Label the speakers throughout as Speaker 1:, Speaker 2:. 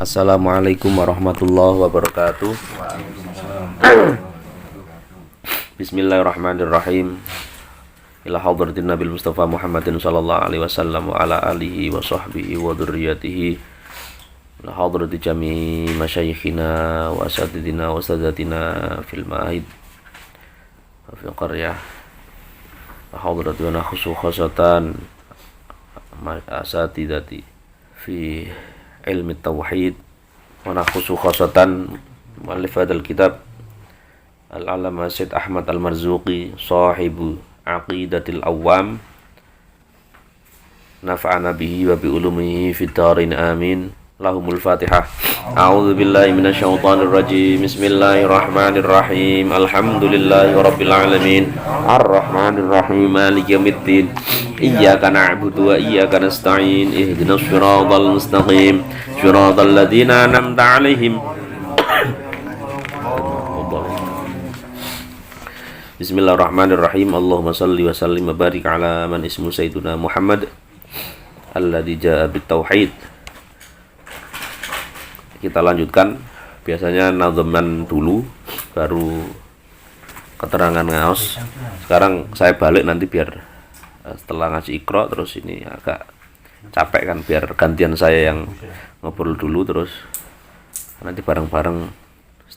Speaker 1: Assalamualaikum warahmatullahi wabarakatuh. Bismillahirrahmanirrahim. Ila hadratin Nabil Mustafa Muhammadin sallallahu alaihi wasallam wa ala alihi wa sahbihi wa dzurriyyatihi. Ila hadrati jami masyayikhina wa asatidina wa sadatina fil ma'id wa fil qaryah. Wa hadratina khususatan asatidati fi ilmi tauhid wa nakhusu khasatan muallif hadzal kitab al-alama Syed Ahmad Al-Marzuqi sahibu aqidatil awam nafa'ana bihi wa bi ulumihi fid darin amin. Lahumul Fatihah. A'udzu billahi minasyaitonir rajim. Bismillahirrahmanirrahim. Alhamdulillahi rabbil alamin. Arrahmanir rahim. Maliki yaumiddin. Iyyaka na'budu wa iyyaka nasta'in. Ihdinas siratal mustaqim. Siratal ladzina an'amta 'alaihim. Bismillahirrahmanirrahim. Allahumma shalli wa sallim wa barik ala man ismu sayyiduna Muhammad alladzi jaa bit tauhid. Kita lanjutkan. Biasanya nadhaman dulu baru keterangan ngaos. Sekarang saya balik nanti biar setelah ngaji Iqra terus ini agak capek kan, biar gantian saya yang ngobrol dulu terus nanti bareng-bareng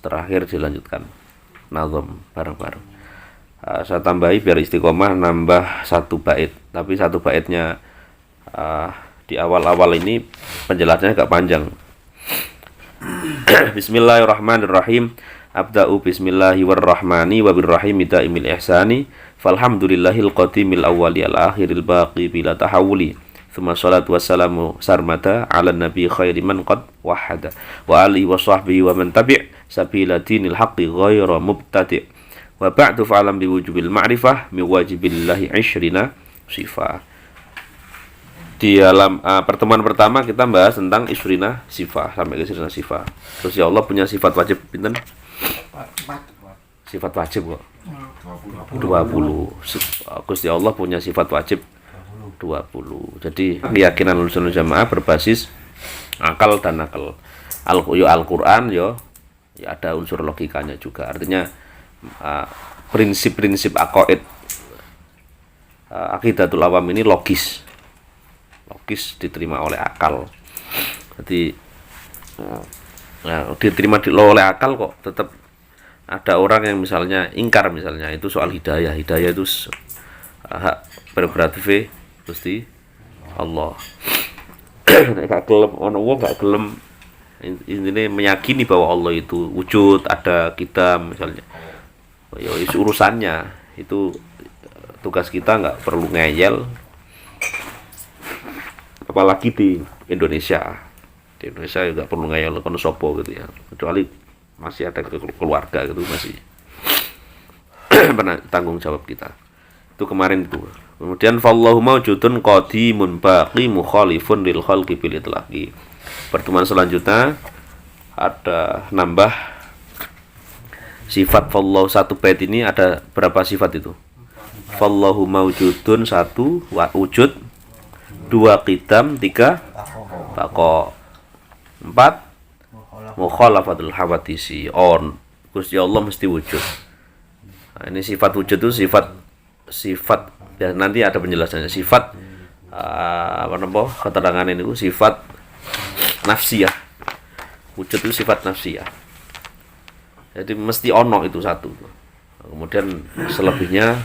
Speaker 1: terakhir dilanjutkan nadham bareng-bareng. Saya tambahi biar istiqomah nambah satu bait, tapi satu baitnya di awal-awal ini penjelasannya agak panjang. Bismillahirrahmanirrahim. Abda'u bismillahirrahmani wa birrahimi da'imil ihsani falhamdulillahil qadimil awwali al-akhiril baqi bila tahawuli thumma salatu wassalamu sarmada ala nabi khairi man qad wahada wa alihi wa sahbihi wa man tabi' sabila dinil haqqi ghayra mubtadi' wa ba'du fa'alam biwujubil ma'rifah mi wajibillahi 'ishrina sifah. Di dalam pertemuan pertama kita bahas tentang isrina sifat sampai ke isrina sifat. Terus ya Allah punya sifat wajib pinten? Sifat wajib kok. 20. Gusti Allah punya sifat wajib 20. Jadi keyakinan Ahlussunnah Jamaah berbasis akal dan nakal. Al-Qur'an ya ada unsur logikanya juga. Artinya prinsip-prinsip aqaid aqidatul awam ini logis diterima oleh akal. Jadi diterima oleh akal kok tetap ada orang yang misalnya ingkar, misalnya itu soal hidayah itu hak prerogatif Gusti Allah. Gak gelem ono wong gak gelem intine meyakini bahwa Allah itu wujud, ada kita misalnya. Ya urusannya itu, tugas kita nggak perlu ngeyel. Apalagi di Indonesia juga perlu ngayal kono sopo gitu ya, kecuali masih ada keluarga gitu, masih tanggung jawab kita itu kemarin itu. Kemudian fallahu mawjudun qadimun baqi mukhalifun lil khalqi bil itlaqi. Pertemuan selanjutnya ada nambah sifat fallahu. Satu bait ini ada berapa sifat itu? Fallahu mawjudun, satu wujud, dua qidam, tiga baqa, empat mukhalafatul hawadisi. Gusti Allah mesti wujud. Nah, ini sifat wujud itu sifat ya, nanti ada penjelasannya. Sifat keterangan ini sifat nafsiyah. Wujud itu sifat nafsiyah. Jadi mesti ono itu satu. Kemudian selebihnya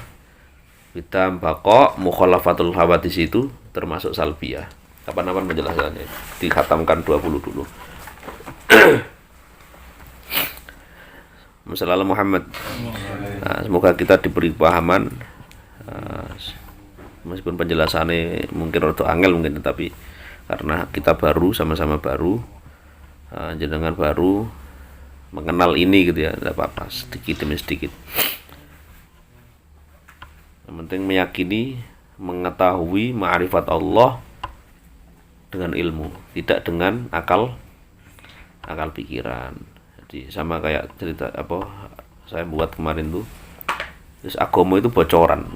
Speaker 1: kita baqa mukhalafatul hawadisi itu termasuk salbiyah. Kapan-kapan penjelasannya dikhatamkan 20 dulu. Masalah Muhammad. Nah, semoga kita diberi pahaman. Meskipun penjelasannya mungkin rada angel mungkin, tetapi karena kita baru, sama-sama baru, jenengan baru mengenal ini gitu ya, tidak apa-apa, sedikit demi sedikit. Yang penting meyakini, mengetahui ma'rifat Allah dengan ilmu, tidak dengan akal pikiran. Jadi sama kayak cerita saya buat kemarin tuh. Terus agama itu bocoran,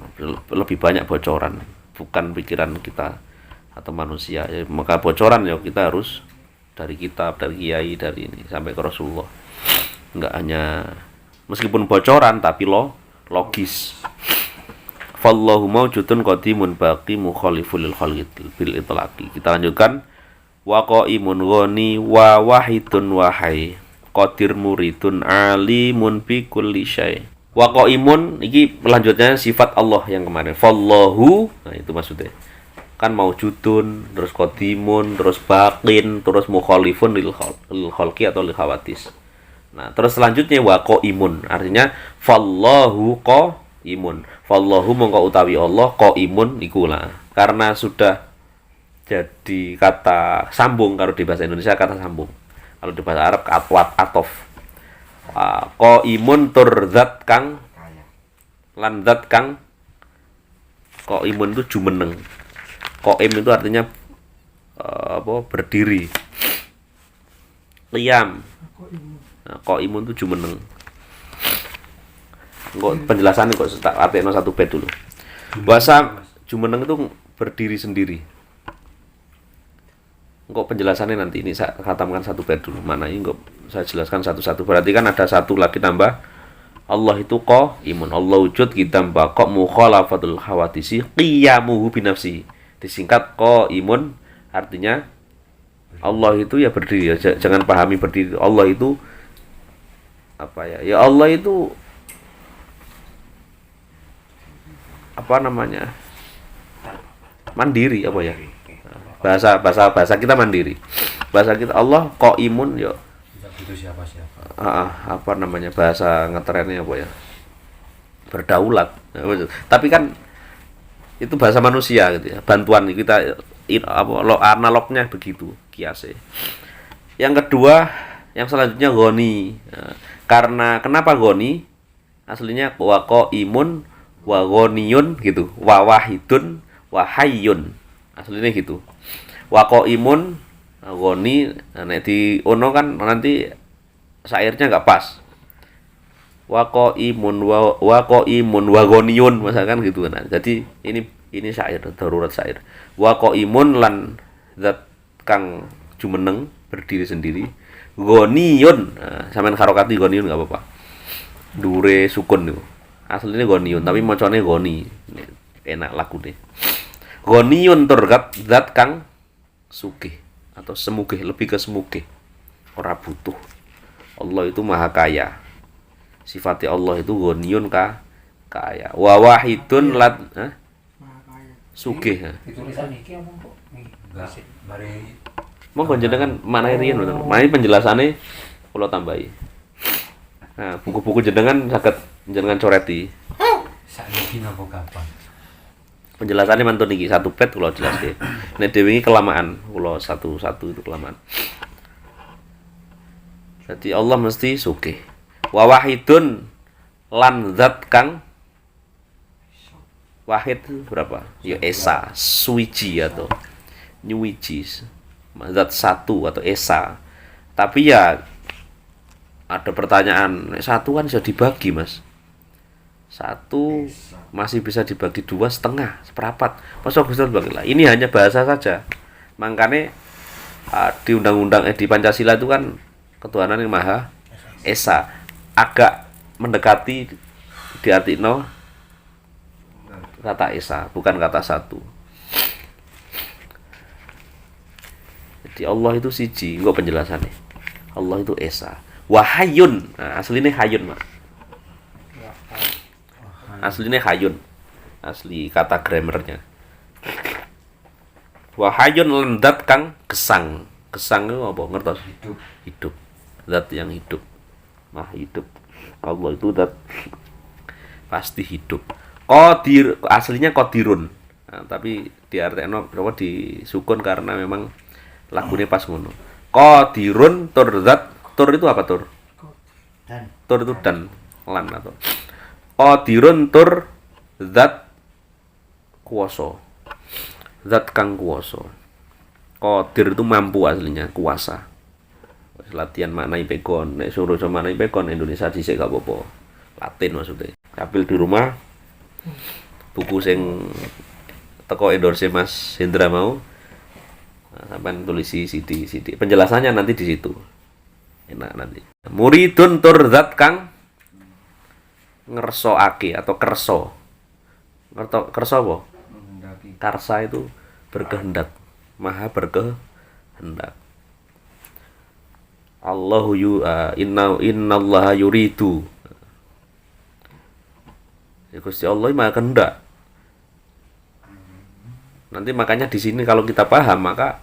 Speaker 1: lebih banyak bocoran, bukan pikiran kita atau manusia. Maka bocoran ya kita harus dari kitab, dari kiai, dari ini sampai ke Rasulullah. Enggak hanya meskipun bocoran tapi logis. Fallahu mawjudun qadimun baqi mukhaliful lil khalqi bil itlaqi. Kita lanjutkan. Wa qaimun ghani wa wahidun wahai qadir muridun alimun bi kulli syai. Wa qaimun iki lanjutnya sifat Allah yang kemarin. Fallahu, nah itu maksudnya. Kan mawjudun, terus qadimun, terus baqin, terus mukhalifun lil khalqi atau lil khawatis. Nah, terus selanjutnya wa qaimun, artinya fallahu qaimun. Fallahu mongko utawi Allah qaimun iku lah. Karena sudah jadi kata sambung, kalau di bahasa Indonesia kata sambung. Kalau di bahasa Arab atwat atof. Qaimun tur zat kang lan zat kang qaimun itu jumeneng. Qaim itu artinya berdiri. Qiyam. Nah, qaimun itu jumeneng. Kok penjelasannya kok artinya satu bed dulu. Bahasa jumeneng itu berdiri sendiri. Kok penjelasannya nanti ini saya katakan satu bed dulu. Mana ini kok saya jelaskan satu-satu. Berarti kan ada satu lagi tambah. Allah itu qaimun. Allah wujud kita mbakok mukhalafatul khawatisi qiyamuhu binafsi. Disingkat qaimun artinya Allah itu ya berdiri. Jangan pahami berdiri. Allah itu apa ya? Ya Allah itu apa namanya, mandiri apa ya, bahasa kita mandiri, bahasa kita Allah qaimun yo itu siapa apa namanya, bahasa ngetrennya apa ya, berdaulat. Tapi kan itu bahasa manusia gitu ya, bantuan kita analognya begitu kiasnya. Yang kedua, yang selanjutnya goni. Karena kenapa goni, aslinya wa qaimun wa ghaniyun gitu, wa wahidun wa hayyun, aslinya gitu. Wa qaimun ghani, nek di ono kan nanti syairnya enggak pas. Wa qaimun wa qaimun wa ghaniyun misalkan gitu. Nah, jadi ini syair, darurat syair. Wa qaimun lan zat kang jumeneng berdiri sendiri. Ghaniyun, nah, sampean harokati ghaniyun enggak apa-apa. Dure sukun itu. Aslinya goniun tapi macane goni. Enak lagu deh. Goniun turgat zat kang sugih atau semugih, lebih ke semugih. Ora butuh. Allah itu maha kaya. Sifatnya Allah itu goniun kaya. Wa wahidun lat sugih.
Speaker 2: Tulisan iki omong kok. Enggak, mari
Speaker 1: monggo jenengan manahe riyen lho. Manahe penjelasane kula tambahi. Nah, buku-buku jenengan saged jenengan coreti.
Speaker 2: Saiki napa kapan?
Speaker 1: Penjelasannya mantun iki satu pet kula jelaske. Nek dhewe iki kelamaan, kula satu-satu itu kelamaan. Jadi Allah mesti sugih. Wa wahidun lan zat kang wahid itu berapa? Ya esa, suwiji atau nyuwiji. Zat satu atau esa. Tapi ya ada pertanyaan, satu kan bisa dibagi mas, satu masih bisa dibagi dua setengah, seperempat, masa Gusti bagi lah. Ini hanya bahasa saja, makanya di undang-undang di Pancasila itu kan ketuhanan yang maha esa, agak mendekati di arti no kata esa, bukan kata satu. Jadi Allah itu siji, enggak penjelasannya. Allah itu esa. Wahayun, nah, aslinya hayun mak. Aslinya hayun, asli kata grammarnya. Wahayun lendat kang gesang. Gesang itu apa? Ngertos? Hidup. Zat yang hidup. Mah hidup. Allah itu zat pasti hidup. Qadir, aslinya qadirun. Nah, tapi di artinya berapa disukun karena memang lagunya pas ngono. Qadirun tur zat. Tur itu apa tur? Dan. Tur itu dan lan atau qadirun tur zat kuwasa. Zat kang kuwasa. Qadir itu mampu aslinya, kuasa. Latihan maknai pegon, nek suruh sama maknai pegon Indonesia dhisik gak apa-apa. Latin maksudnya. Kapil di rumah buku sing teko endorse Mas Hendra mau. Sampai tulis sidi. Penjelasannya nanti di situ. Enak nanti. Muridun tur zat kang ngersoake atau kerso. Kerso apa? Karsa itu berkehendak. Maha berkehendak. Innallaha yuridu. Ya Gusti Allah maha kehendak. Nanti makanya di sini kalau kita paham maka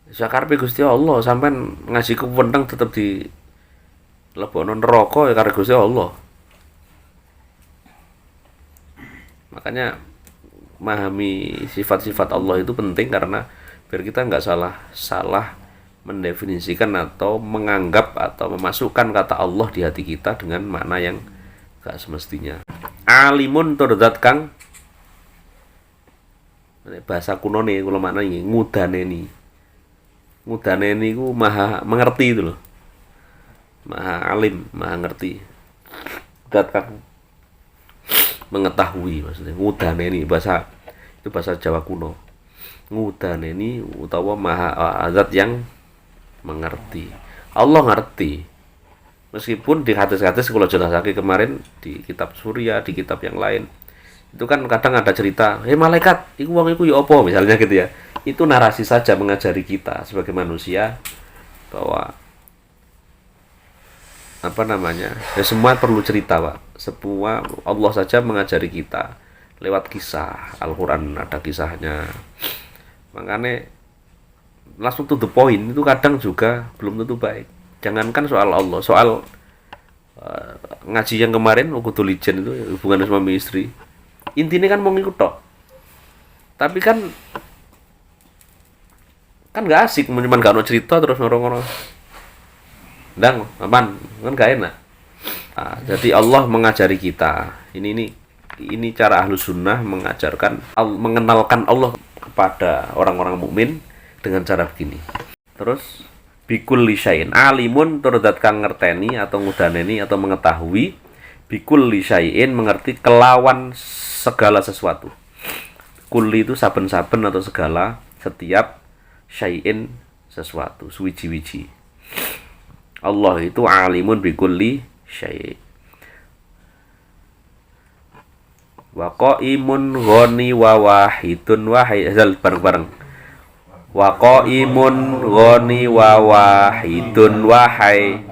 Speaker 1: sakarpe Gusti Allah sampai ngaji kuwenteng tetep di lebokno neraka ya karo Gusti Allah. Makanya memahami sifat-sifat Allah itu penting karena biar kita nggak salah mendefinisikan atau menganggap atau memasukkan kata Allah di hati kita dengan makna yang gak semestinya. Alimun tur zat kang bahasa kuno nih kalau makna ini ngudaneni ku maha mengerti itu loh, maha alim, maha ngerti. Zat kang mengetahui maksudnya ngudaneni itu bahasa Jawa kuno. Ngudaneni utawa maha zat yang mengerti. Allah ngerti. Meskipun di hadis-hadis kalau jelasake kemarin di kitab Surya, di kitab yang lain, itu kan kadang ada cerita, malaikat, iku wong iku ya apa misalnya gitu ya. Itu narasi saja mengajari kita sebagai manusia bahwa ya semua perlu cerita, Pak. Semua Allah saja mengajari kita lewat kisah. Al-Qur'an ada kisahnya. Makanya langsung to the point itu kadang juga belum tentu baik. Jangankan soal Allah, soal ngaji yang kemarin Uqudul Ijan itu hubungan suami istri. Intinya kan mau ngikut tok. Tapi kan nggak asik, cuman gak ada cerita terus ngorong-ngorong. Ndang, apaan? Kan gak enak. Nah, jadi Allah mengajari kita. Ini cara Ahlus Sunnah mengenalkan Allah kepada orang-orang mukmin dengan cara begini. Terus bikul lisyain alimun tur zat kang ngerteni atau ngudaneni atau mengetahui bikul lisyain mengerti kelawan segala sesuatu. Kulli itu saben-saben atau segala, setiap, syai'in sesuatu, suwiji-wiji. Allah itu alimun bikulli syai'. Wa qaimun ghani wa wahidun wahidun bareng-bareng. Wa qaimun ghani wa wahidun wahai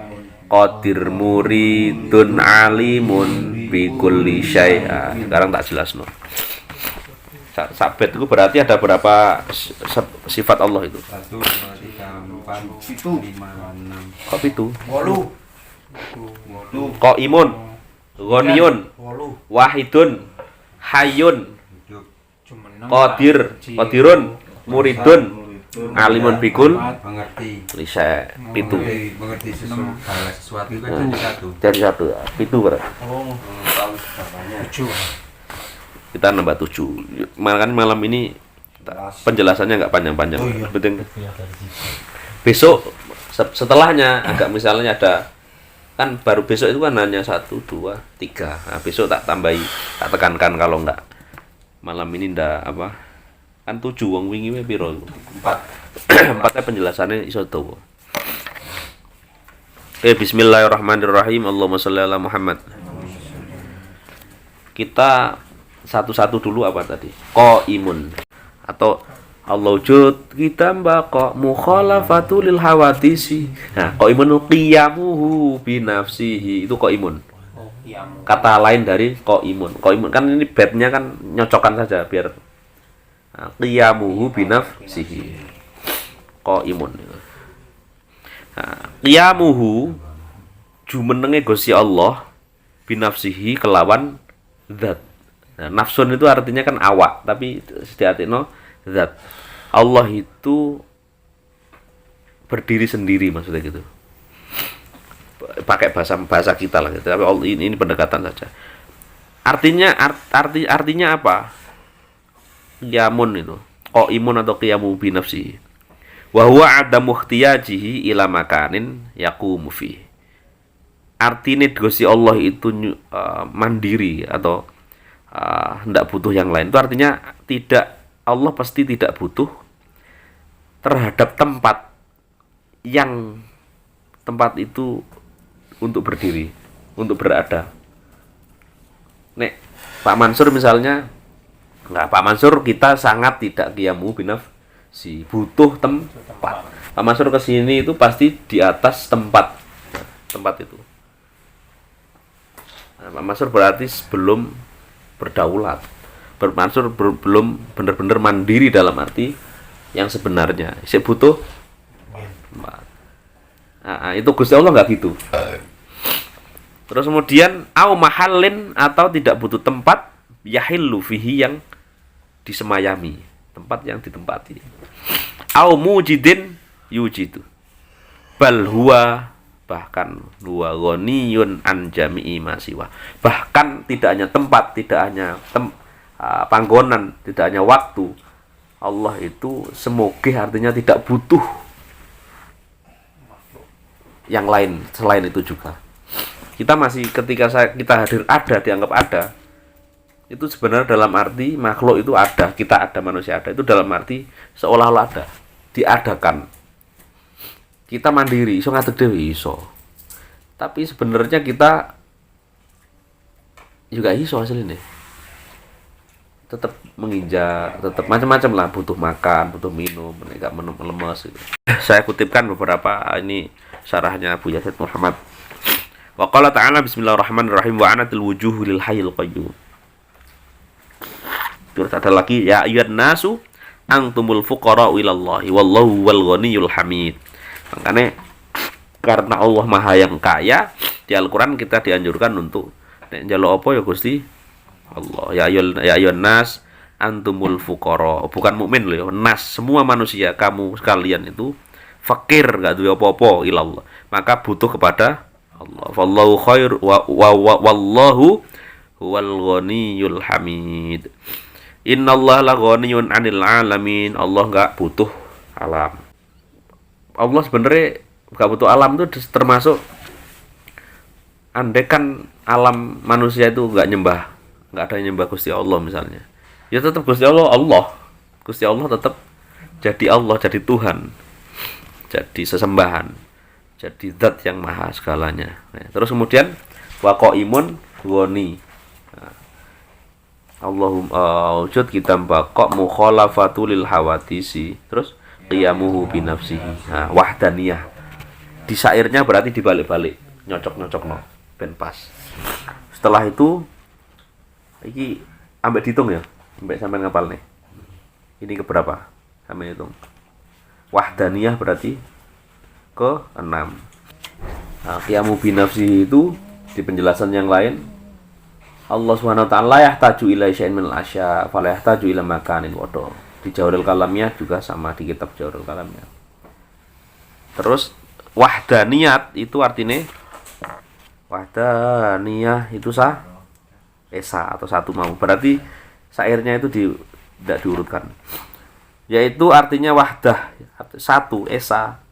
Speaker 1: qadir muridun alimun bi kulli syai'. Sekarang tak jelasno. Sabet itu berarti ada berapa sifat Allah itu?
Speaker 2: 1, 2, 3, 4, 5, 6.
Speaker 1: Kok itu?
Speaker 2: 8.
Speaker 1: Qaimun ghaniyun wahidun hayyun qadirun muridun alimun bikul
Speaker 2: mengerti
Speaker 1: lisa pitu
Speaker 2: mengerti sesuatu kan jadi satu
Speaker 1: pitu berarti kita nambah 7. Makanya malam ini penjelasannya nggak panjang-panjang, penting besok setelahnya agak misalnya ada kan baru besok itu kan hanya 1, 2, 3. Nah, besok tak tambahi, tak tekankan kalau nggak malam ini ndak apa kan 7 wong wingi piro 4 4 penjelasannya iso dawa. Bismillahirrahmanirrahim. Allahumma sholli ala Muhammad. Kita satu-satu dulu apa tadi? Qaimun atau Allah wujud kita mbako mukhalafatu lil hawadisi. Nah, qaimun qiyamuhu bi nafsihi itu qaimun. Kata lain dari qaimun. Qaimun kan ini babnya kan nyocokkan saja biar qiyamuhu bi nafsihi. Qaimun. Nah, qiyamuhu jumenenge Gusti Allah bi nafsihi kelawan zat. Nah, nafsun itu artinya kan awak, tapi setiatino zat. Allah itu berdiri sendiri maksudnya gitu. Pakai bahasa kita lah gitu. Tapi Allah ini pendekatan saja. Artinya artinya apa? Qiyamun itu. Qaimun atau qiyamu bi nafsi. Wa huwa adamu ihtiyajihi ila makanin yaqumu fi. Artinya Gusti Allah itu mandiri atau hendak butuh yang lain. Itu artinya Allah pasti tidak butuh terhadap tempat itu untuk berdiri, untuk berada. Nek Pak Mansur misalnya, Pak Mansur kita sangat tidak qiyamu binafsi, butuh tempat. Pak Mansur ke sini itu pasti di atas tempat itu. Nah, Pak Mansur berarti belum berdaulat. Pak Mansur belum benar-benar mandiri dalam arti yang sebenarnya. Saya butuh tempat. Nah, itu Gusti Allah nggak gitu. Terus kemudian au mahallin, atau tidak butuh tempat, yahillu fihi, yang disemayami, tempat yang ditempati. Au mujidin yujidu, bal huwa, bahkan huwa ghaniyun an jami'i ma siwa. Bahkan tidak hanya tempat, tidak hanya panggonan, tidak hanya waktu. Allah itu semogeh, artinya tidak butuh yang lain selain itu juga. Kita masih, ketika kita hadir ada, dianggap ada, itu sebenarnya dalam arti makhluk itu ada, kita ada, manusia ada, itu dalam arti seolah-olah ada, diadakan. Kita mandiri, iso ngadeg dhewe iso. Tapi sebenarnya kita juga iso hasilnya. Tetap menginjak, tetap macam-macam lah, butuh makan, butuh minum, enggak lemes gitu. Saya kutipkan beberapa ini syarahnya Abu Yazid Muhammad. Wa qala ta'ala bismillahirrahmanirrahim wa anatil wujuhu lil hayyil qayyum. Terus ada lagi, ya ayyuhan nasu antumul fuqara'u ilallahi wallahu wal ghaniyyul hamid. Makanya karena Allah Maha yang kaya, di Al-Qur'an kita dianjurkan untuk nek njaluk apa ya Gusti Allah. Ya ayyuhan nas antumul fuqara. Bukan mukmin loh ya, nas, semua manusia, kamu sekalian itu fakir, enggak duwe apa-apa ilallah. Maka butuh kepada Allah. Wallahu khair wallahu huwal ghaniyyul hamid. Innallaha la ghaniyun 'anil 'alamin. Allah enggak butuh alam. Allah sebenarnya enggak butuh alam itu termasuk, andai kan alam manusia itu enggak ada yang nyembah Gusti Allah misalnya, ya tetap Gusti Allah Gusti Allah tetap jadi Allah, jadi Tuhan, jadi sesembahan, jadi zat yang maha segalanya. Nah, terus kemudian wa qaimun ghani. Allahumma wujud kita baqo mukhalafatu lil hawadisi. Terus qiyamuhu bi nafsihi. Nah, wahdaniyah. Di syairnya berarti dibalik-balik, nyocok-nyocokno ben pas. Setelah itu iki ambek dihitung ya, ambek sampean ngapal nih. Ini keberapa? Sampean hitung. Wahdaniyah berarti ke-6. Nah, qiyamu bi nafsihi itu di penjelasan yang lain, Allah Subhanahu wa taala yahtaju ila syai'in min al-asya, fala yahtaju ila makanin wado. Di Jawharul Kalamiyah juga sama, di kitab Jawharul Kalamiyah. Terus wahdaniyat itu artinya, wahdaniyah itu esa atau satu mau. Berarti syairnya itu tidak diurutkan. Yaitu artinya wahdah, satu, esa.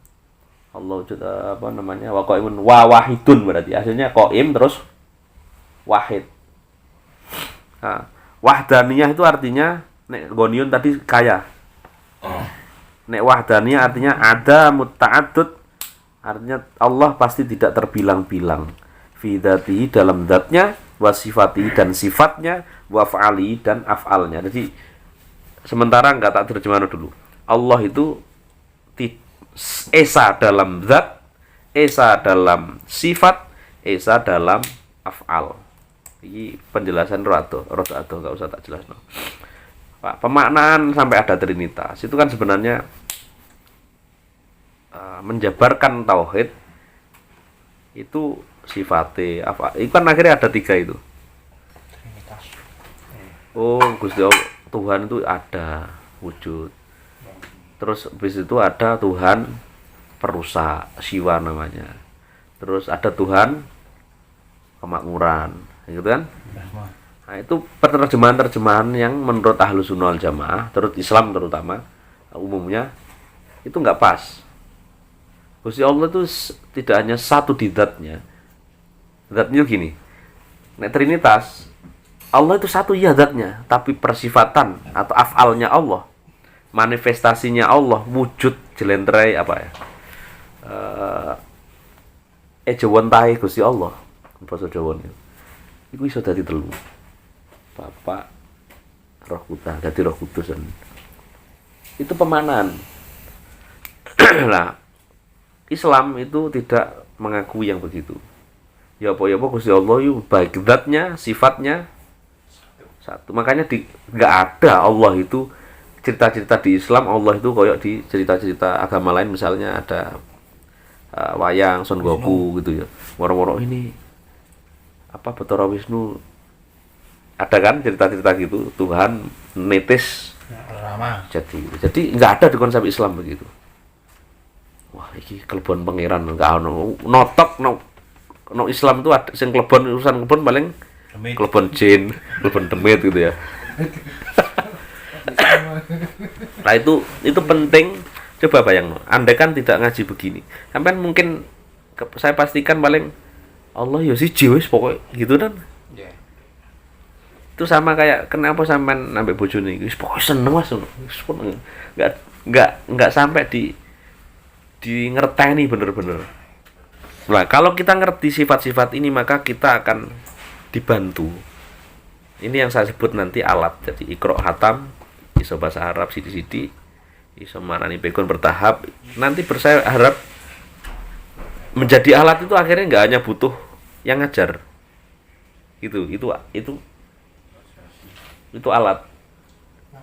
Speaker 1: Allah wujud apa namanya? Wa qaimun wa wahidun, berarti hasilnya qaim terus wahid. Nah, wahdaniyah itu artinya, nek goniun tadi kaya. Nek wahdaniyah artinya ada muta'addud, artinya Allah pasti tidak terbilang-bilang. Fi dzatihi, dalam zatnya, wa sifatihi, dan sifatnya, wa fa'ali, dan af'alnya. Jadi sementara enggak tak terjemahkan dulu. Allah itu esa dalam zat, esa dalam sifat, esa dalam af'al. Ini penjelasan rodo enggak usah tak jelas no. Pak, pemaknaan sampai ada trinitas itu kan sebenarnya menjabarkan tauhid itu sifatnya apa? Itu kan akhirnya ada 3 itu. Oh, Gusti Allah, Tuhan itu ada wujud. Terus habis itu ada Tuhan perusak, Siwa namanya. Terus ada Tuhan kemakmuran, gitu kan? Nah, itu penerjemahan-terjemahan yang menurut Ahlus Sunnah wal Jamaah, terus Islam terutama umumnya itu enggak pas. Gusti Allah itu tidak hanya satu di zatnya. Zatnya gini. Nek trinitas, Allah itu satu ya zatnya, tapi persifatan atau af'alnya Allah, manifestasinya Allah, wujud jelentrai apa ya? Ejawon tahe Gusti Allah. Basa Jawa niku. Iku iso dadi telu. Bapak Roh Kudus, dadi Roh Kudus. Itu pemanan. Nah, Islam itu tidak mengakui yang begitu. Ya apa Gusti Allah itu baik zatnya, sifatnya satu. Makanya nggak ada Allah itu cerita-cerita di Islam Allah itu koyok di cerita-cerita agama lain, misalnya ada wayang Son Goku gitu ya. Moro-moro ini apa Bathara Wisnu, ada kan cerita-cerita gitu, Tuhan netes jadi nggak ada di konsep Islam begitu. Wah, iki kelebon pangeran nggak ono notok no Islam itu ada sing kelebon urusan kelebon paling kelebon jin, kelebon demit gitu ya. Nah itu penting. Coba bayang, Anda kan tidak ngaji begini, sampai mungkin saya pastikan paling Allah ya siji wis pokoknya gitu kan. Yeah. Itu sama kayak kenapa sampean nambah bojone iki wis pokoknya seneng Mas. Enggak sampai di ngerteni bener-bener. Nah, kalau kita ngerti sifat-sifat ini maka kita akan dibantu. Ini yang saya sebut nanti alat. Jadi Iqra hatam, iso bahasa Arab sidi-sidi, iso marani pegon bertahap. Nanti saya harap menjadi alat itu akhirnya nggak hanya butuh yang ngajar. Itu alat.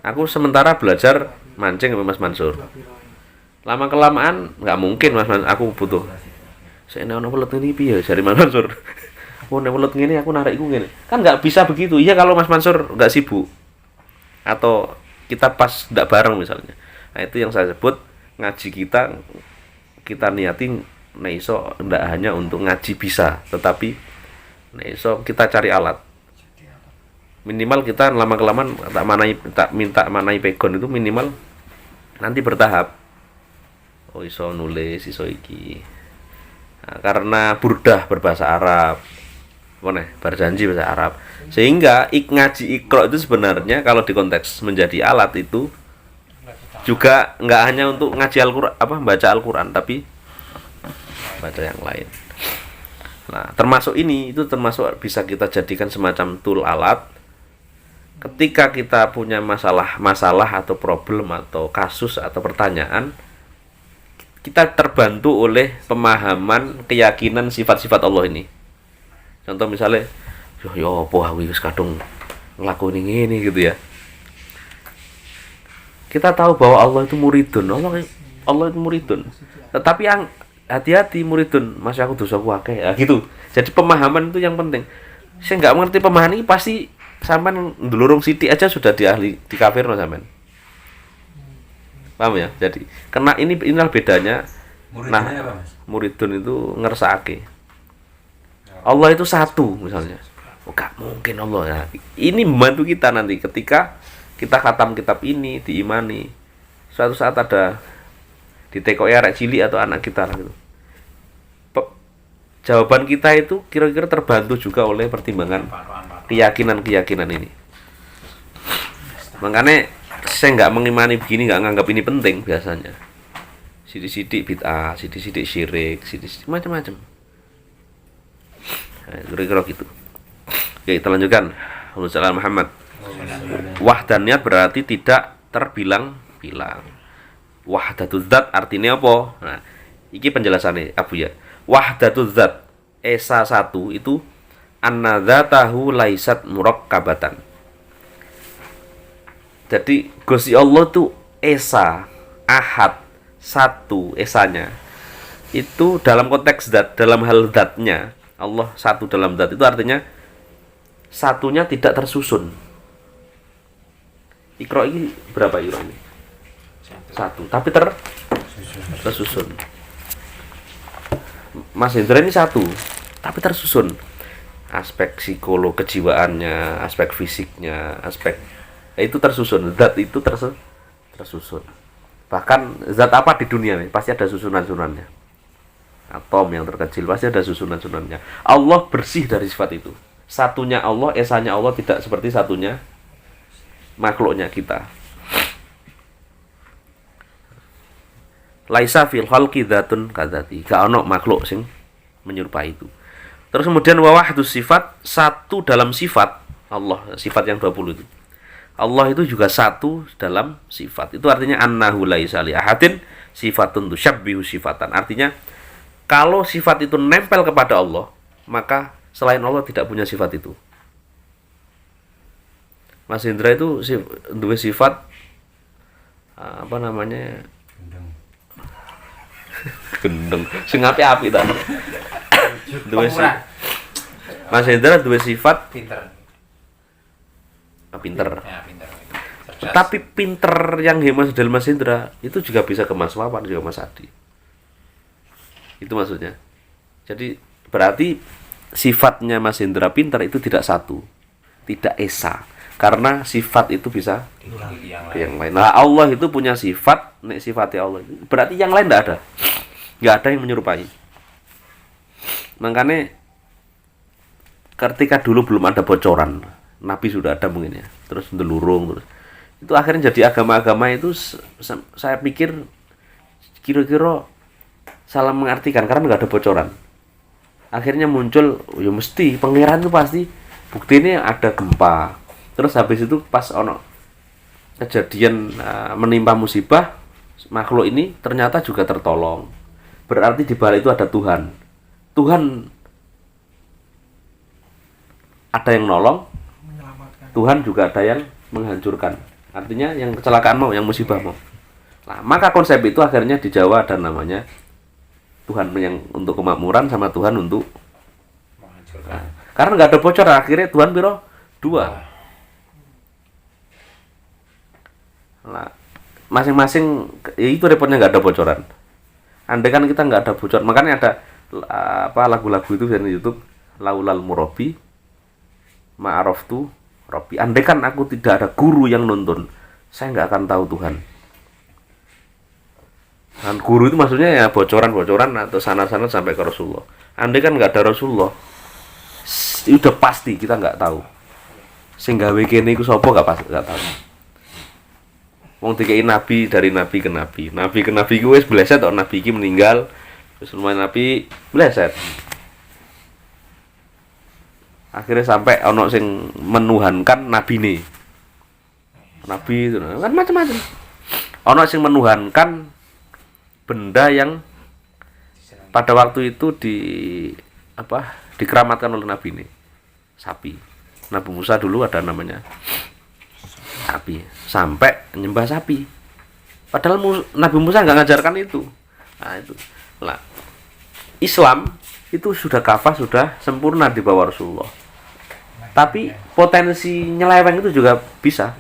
Speaker 1: Aku sementara belajar mancing sama Mas Mansur. Lama kelamaan nggak mungkin Mas Mansur, aku butuh. Saya ono welut ngene piye jare Mas Mansur. Oh nek welut ngene aku narik iku ngene. Kan nggak bisa begitu. Iya kalau Mas Mansur nggak sibuk. Atau kita pas nggak bareng misalnya. Nah, itu yang saya sebut ngaji kita niatin iso ndak hanya untuk ngaji bisa, tetapi iso kita cari alat. Minimal kita lama-kelamaan minta manai pegon itu minimal nanti bertahap. Oh iso nulis, iso iki. Nah, karena burdah berbahasa Arab. Berjanji bahasa Arab. Sehingga ngaji Iqra itu sebenarnya kalau di konteks menjadi alat itu juga nggak hanya untuk ngaji Al-Qur'an baca Al-Qur'an, tapi baca yang lain. Nah, termasuk bisa kita jadikan semacam tool alat ketika kita punya masalah atau problem atau kasus atau pertanyaan, kita terbantu oleh pemahaman keyakinan sifat-sifat Allah ini. Contoh misalnya, yo apa aku wis kadung nglakoni ngene gitu ya. Kita tahu bahwa Allah itu muridun. Allah itu muridun. Tetapi yang hati-hati muridun, masih aku dosaku akeh. Ya gitu. Jadi pemahaman itu yang penting. Saya nggak mengerti pemahaman ini pasti sampean ndulurung sithik aja sudah di kafirno sampean. Paham ya? Jadi karena inilah bedanya. Muridunnya apa, Mas? Muridun itu ngersake. Allah itu satu misalnya. Oh, gak mungkin Allah ya. Ini membantu kita nanti ketika kita khatam kitab ini diimani. Suatu saat ada di TKI arek cilik atau anak kita lah gitu. Jawaban kita itu kira-kira terbantu juga oleh pertimbangan keyakinan ini. Makanya saya nggak mengimani begini, nggak nganggap ini penting biasanya. Sidik-sidik bid'ah, sidik-sidik syirik, sidik-sidik macam-macam. Nah, kira-kira gitu. Oke, kita lanjutkan. Allahumma Muhammad. Wahdaniyat berarti tidak terbilang-bilang. Wahdatul zat artinya apa? Nah, iki penjelasannya Abu ya. Wahdatul zat esa satu itu anna dzatahu laisat murakkabatan. Jadi Gusti Allah tuh esa, ahad, satu esanya. Itu dalam konteks zat, dalam hal zatnya. Allah satu dalam zat itu artinya satunya tidak tersusun. Iqra ini berapa Iqra ini? Satu, tapi tersusun. Mas Hendra ini satu, tapi tersusun. Aspek psikolog kejiwaannya, aspek fisiknya, aspek itu tersusun. Zat itu tersusun. Bahkan zat apa di dunia nih pasti ada susunan-susunannya. Atom yang terkecil pasti ada susunan-susunannya. Allah bersih dari sifat itu. Satunya Allah, esanya Allah tidak seperti satunya makhluknya kita. Laisa fil khalqi dzatun kadzati. Gak ono makhluk sing menyerupai itu. Terus kemudian wa wahdus sifat, satu dalam sifat Allah, sifat yang 20 itu. Allah itu juga satu dalam sifat. Itu artinya annahu laisa li ahadin sifatun tusyabbihu sifatan. Artinya kalau sifat itu nempel kepada Allah, maka selain Allah tidak punya sifat itu. Mas Indra itu dua sifat apa namanya? Gendeng. Sing api-api ta. Mas Indra dua sifat
Speaker 2: Pinter.
Speaker 1: pinter.
Speaker 2: Ya, pinter.
Speaker 1: Tapi pinter yang hemas dari Mas Indra itu juga bisa ke Mas Wawan juga Mas Adi. Itu maksudnya. Jadi berarti sifatnya Mas Indra pinter itu tidak satu, tidak esa. Karena sifat itu bisa yang lain. Nah, Allah itu punya sifat, nek sifatnya Allah. Berarti yang lain tidak ada. Nggak ada yang menyerupai. Makanya ketika dulu belum ada bocoran, Nabi sudah ada mungkin ya. Terus ndelurung terus. Itu akhirnya jadi agama-agama itu saya pikir kira-kira salah mengartikan karena nggak ada bocoran. Akhirnya muncul, ya mesti pangeran itu pasti buktinya ada gempa. Terus habis itu pas ono kejadian menimpa musibah, makhluk ini ternyata juga tertolong. Berarti di balik itu ada Tuhan. Tuhan ada yang nolong, Tuhan juga ada yang menghancurkan. Artinya yang kecelakaan mau, yang musibah mau. Nah, maka konsep itu akhirnya di Jawa ada namanya Tuhan yang untuk kemakmuran sama Tuhan untuk
Speaker 2: Menghancurkan.
Speaker 1: nah, karena nggak ada bocor akhirnya Tuhan biro dua. Nah, masing-masing ya itu repotnya nggak ada bocoran. Andai kan kita nggak ada bocor, makanya ada lagu-lagu itu di YouTube, Laulal Murabi Ma'araftu Rabbi. Andai kan aku tidak ada guru yang nuntun, saya nggak akan tahu Tuhan. Dan guru itu maksudnya ya bocoran-bocoran atau sana-sana sampai ke Rasulullah. Andai kan nggak ada Rasulullah, udah pasti kita nggak tahu. Sehingga kene iku sapa nggak tahu. Wong dikei nabi dari nabi ke nabi. Nabi ke nabi ku wis bleset tok, nabi iki meninggal. Terus lumayan nabi bleset. Akhirnya sampai ono sing menuhankan nabine. Nabi itu kan macam-macam. Ono sing menuhankan benda yang pada waktu itu dikeramatkan oleh nabi ini. Sapi. Nabi Musa dulu ada namanya sapi, sampai nyembah sapi. Padahal Nabi Musa nggak ngajarkan itu. Nah itu, lah Islam itu sudah kafah, sudah sempurna di bawah Rasulullah. Tapi potensi nyeleweng itu juga bisa.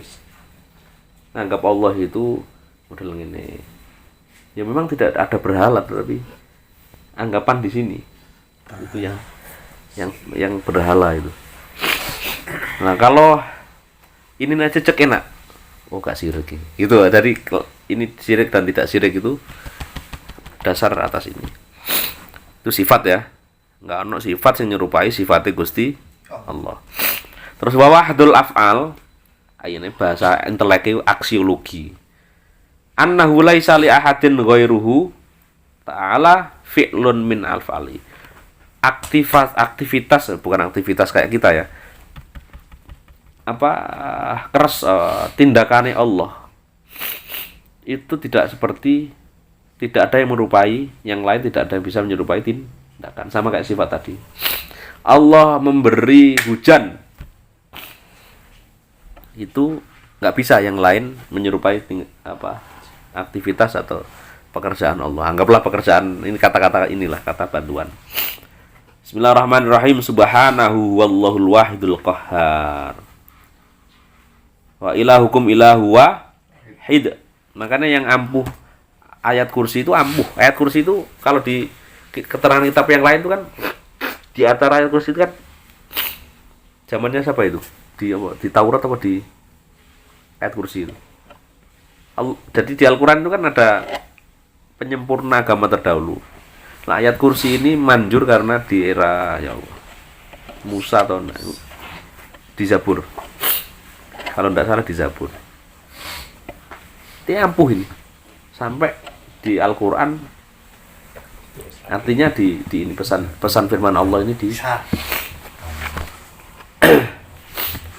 Speaker 1: Anggap Allah itu model ini. Ya memang tidak ada berhala, tapi anggapan di sini itu yang berhala itu. Nah kalau ini aja cek enak, oh gak sirik gitu. Jadi ini sirik dan tidak sirik itu dasar atas ini. Itu sifat ya, nggak ono sifat yang nyerupai sifatnya Gusti Allah. Terus wahdul af'al, ini bahasa intelektual aksiologi. Annahu laisa li ahadin ghairuhu ta'ala fi'lun min al-fa'li. Aktivitas bukan aktivitas kayak kita ya. Tindakannya Allah itu tidak ada yang menyerupai yang lain, tidak ada yang bisa menyerupai tindakan, sama kayak sifat tadi. Allah memberi hujan itu nggak bisa yang lain menyerupai aktivitas atau pekerjaan Allah. Anggaplah pekerjaan ini, kata-kata inilah kata bantuan. Bismillahirrahmanirrahim. Subhanahu wallahul wahidul qahhar. Wa ilahukum ilahu wahid. Makanya yang ampuh ayat kursi itu ampuh. Ayat kursi itu kalau di keterangan kitab yang lain itu kan di antara ayat kursi itu kan zamannya siapa itu? Di Taurat atau di ayat kursi itu? Jadi di Al-Qur'an itu kan ada penyempurna agama terdahulu. Nah, ayat kursi ini manjur karena di era ya Allah, Musa atau di Zabur. Kalau tidak salah di Zabur. Dia ampuh ini sampai di Al-Qur'an artinya di ini pesan firman Allah ini di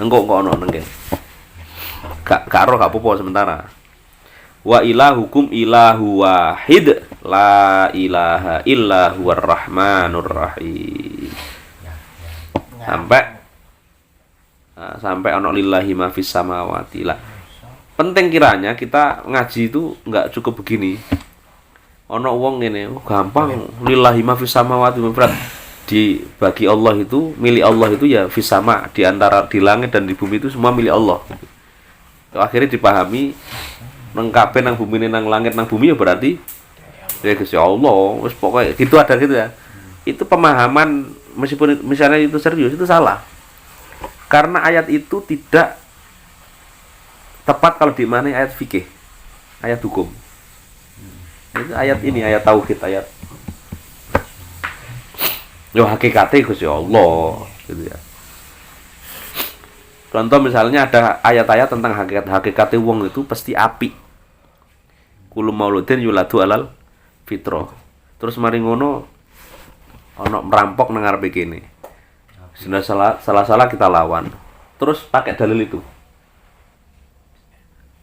Speaker 1: engko ono nengke. Gak karo gak apa-apa sementara. Wa ilahukum ilahu wahid la ilaha illa huwar rahmanur rahim. Sampai ono lillahi ma fis samawati lah. Penting kiranya kita ngaji itu enggak cukup begini. Ono wong ngene, gampang lillahi ma fis samawati berat. Di bagi Allah itu, milik Allah itu ya fis sama, di antara di langit dan di bumi itu semua milik Allah. Akhirnya dipahami nang kabeh nang bumi nang langit nang bumi ya berarti ya Gusti Allah, wis pokoke gitu ada gitu ya. Itu pemahaman meskipun misalnya itu serius itu salah. Karena ayat itu tidak tepat kalau dimana ayat fikih, ayat hukum. Itu ayat ini ayat tauhid, ayat yo hakikate Gusti Allah gitu ya. Contoh misalnya ada ayat-ayat tentang hakikate wong itu pasti apik. Kullu mauludin yuladu alal fitrah. Terus mari ngono ana merampok nang ngarepe kene. Salah kita lawan. Terus pakai dalil itu.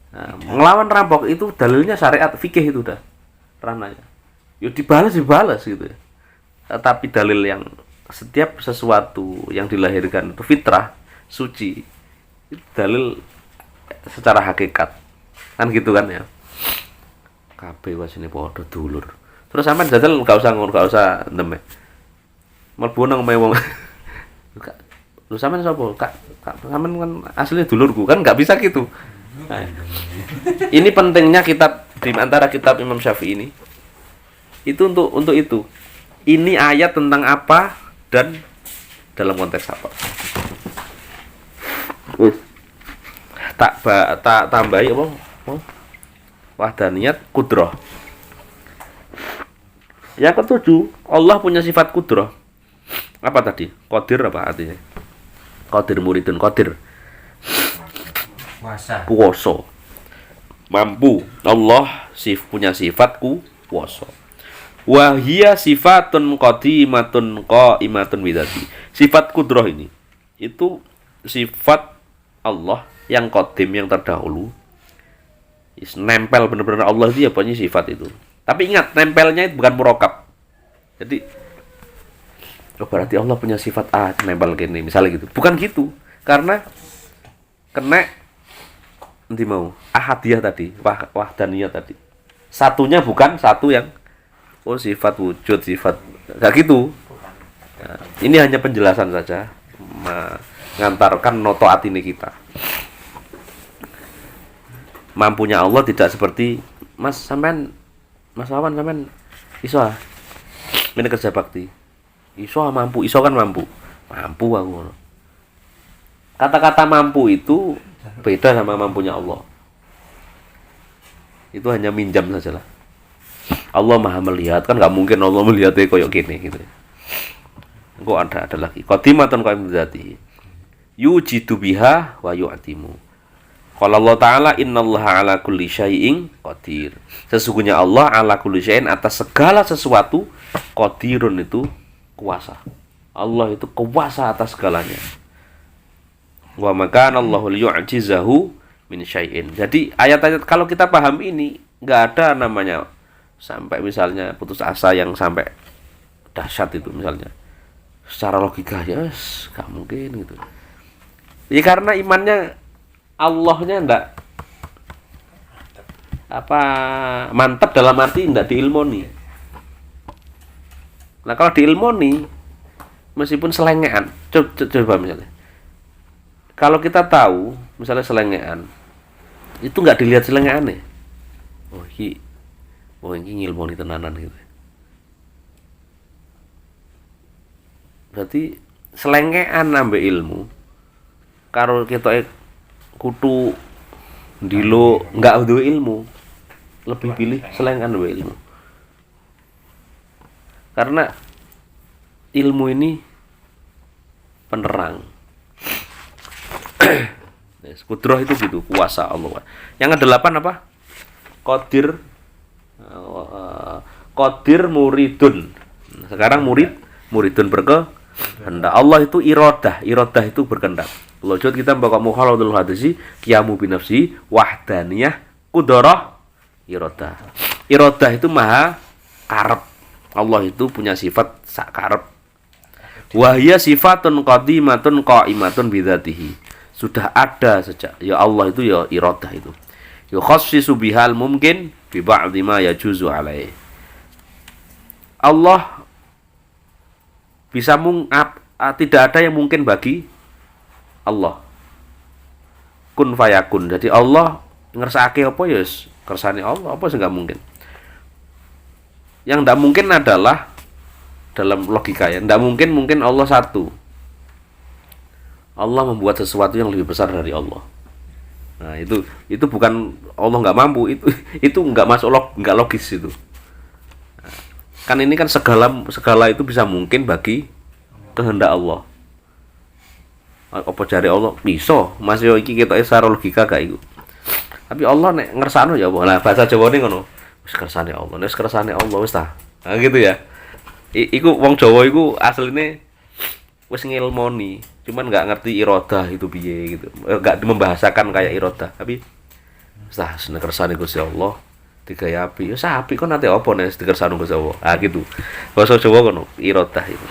Speaker 1: Nah, ngelawan rampok itu dalilnya syariat fikih itu udah ranahnya. Yo dibalas gitu ya. Tetapi dalil yang setiap sesuatu yang dilahirkan itu fitrah, suci. Itu dalil secara hakikat. Kan gitu kan ya. Kabeh wasine padha dulur. Terus sampean jajal enggak usah ndem. Mlebu nang omahe wong. Lu sampean sapa? Kak, sampean kan asline dulurku. Kan enggak bisa gitu. Nah, ini pentingnya kitab di antara kitab Imam Syafi'i ini. Itu untuk itu. Ini ayat tentang apa dan dalam konteks apa. Tak tambahi apa? Wahdaniyat kudrah. Yang ketujuh, Allah punya sifat kudrah. Apa tadi? Qadir apa artinya? Qadir muridun qadir. Kuwasa. Mampu. Allah punya sifat kuwasa. Wa hiya sifatun qadimatun qaimatun bidzati. Sifat kudrah ini itu sifat Allah yang qadim, yang terdahulu. Nempel benar-benar Allah itu ya punya sifat itu. Tapi ingat, nempelnya itu bukan murokab. Jadi berarti Allah punya sifat A nempel gini misalnya gitu. Bukan gitu. Karena kena nanti mau ahadiyah tadi, wahdaniyah tadi. Satunya bukan satu yang sifat wujud, sifat enggak gitu. Nah, ini hanya penjelasan saja mengantarkan noto atine kita. Mampunya Allah tidak seperti Mas Wawan sampean iso ini kerja bakti. Iso mampu, iso kan mampu. Mampu aku. Kata-kata mampu itu beda sama mampunya Allah. Itu hanya minjam sajalah. Allah Maha melihat, kan enggak mungkin Allah melihatnya koyo gini gitu. Engko ada lagi. Qadimatan qaim dzati. Yujidu biha wa yu'timu. Qala Allah Ta'ala innallaha ala kulli syai'in qadir. Sesungguhnya Allah ala kulli syai'in atas segala sesuatu qadirun itu kuasa. Allah itu kuasa atas segalanya. Wa makana Allahu liyu'jizahu min syai'in. Jadi ayat-ayat kalau kita paham ini enggak ada namanya sampai misalnya putus asa yang sampai dahsyat itu misalnya. Secara logika ya enggak mungkin gitu. Ya karena imannya Allahnya enggak mantap dalam arti enggak diilmoni. Nah kalau diilmoni meskipun selengean, coba misalnya. Kalau kita tahu misalnya selengean itu enggak dilihat selengeane. Oh ini ngilmoni tenanan gitu. Berarti selengean nambah ilmu. Karo kita kutu ndilo enggak duwe ilmu, lebih pilih selengean duwe ilmu. Karena ilmu ini penerang. Kudrah itu gitu, kuasa Allah. Yang ke-8 apa? Qadir Qadir muridun. Sekarang muridun berkehendak. Allah itu iradah itu berkehendak. Kalau kita baca mukhalafatul hadisi, qiyamu binafsi, wahdaniyah, qudrah, iradah. Iradah itu maha karep. Allah itu punya sifat sak karep. Wahya sifatun qadimatun qaimatun bidzatihi. Sudah ada sejak ya Allah itu ya iradah itu. Yukhassisu bihal mungkin bi ba'dhi ma yajuzu alaihi. Allah bisa tidak ada yang mungkin bagi Allah. Kun fayakun. Jadi Allah ngersake apa ya kersane Allah, apa sih enggak mungkin. Yang enggak mungkin adalah dalam logika ya, enggak mungkin Allah satu. Allah membuat sesuatu yang lebih besar dari Allah. Nah, itu bukan Allah enggak mampu, itu enggak masuk enggak logis itu. Kan ini kan segala itu bisa mungkin bagi kehendak Allah. Apa jare Allah bisa, Mas yo iki ketoke secara logika gak iku. Tapi Allah nek ngersano ya apa. Lah bahasa Jawane ngono. Wis kersane Allah, wis kersane Allah wis ta. Nah gitu ya. Iku wong Jawa iku asline wis ngilmoni, cuman enggak ngerti iradah itu piye gitu. Enggak membahasakan kayak iradah, tapi wis ta kersane Gusti Allah. Digaya api, ya sapi kok nanti apa nek dikersano Gusti Allah. Ah gitu. Basa Jawa ngono, iradah itu.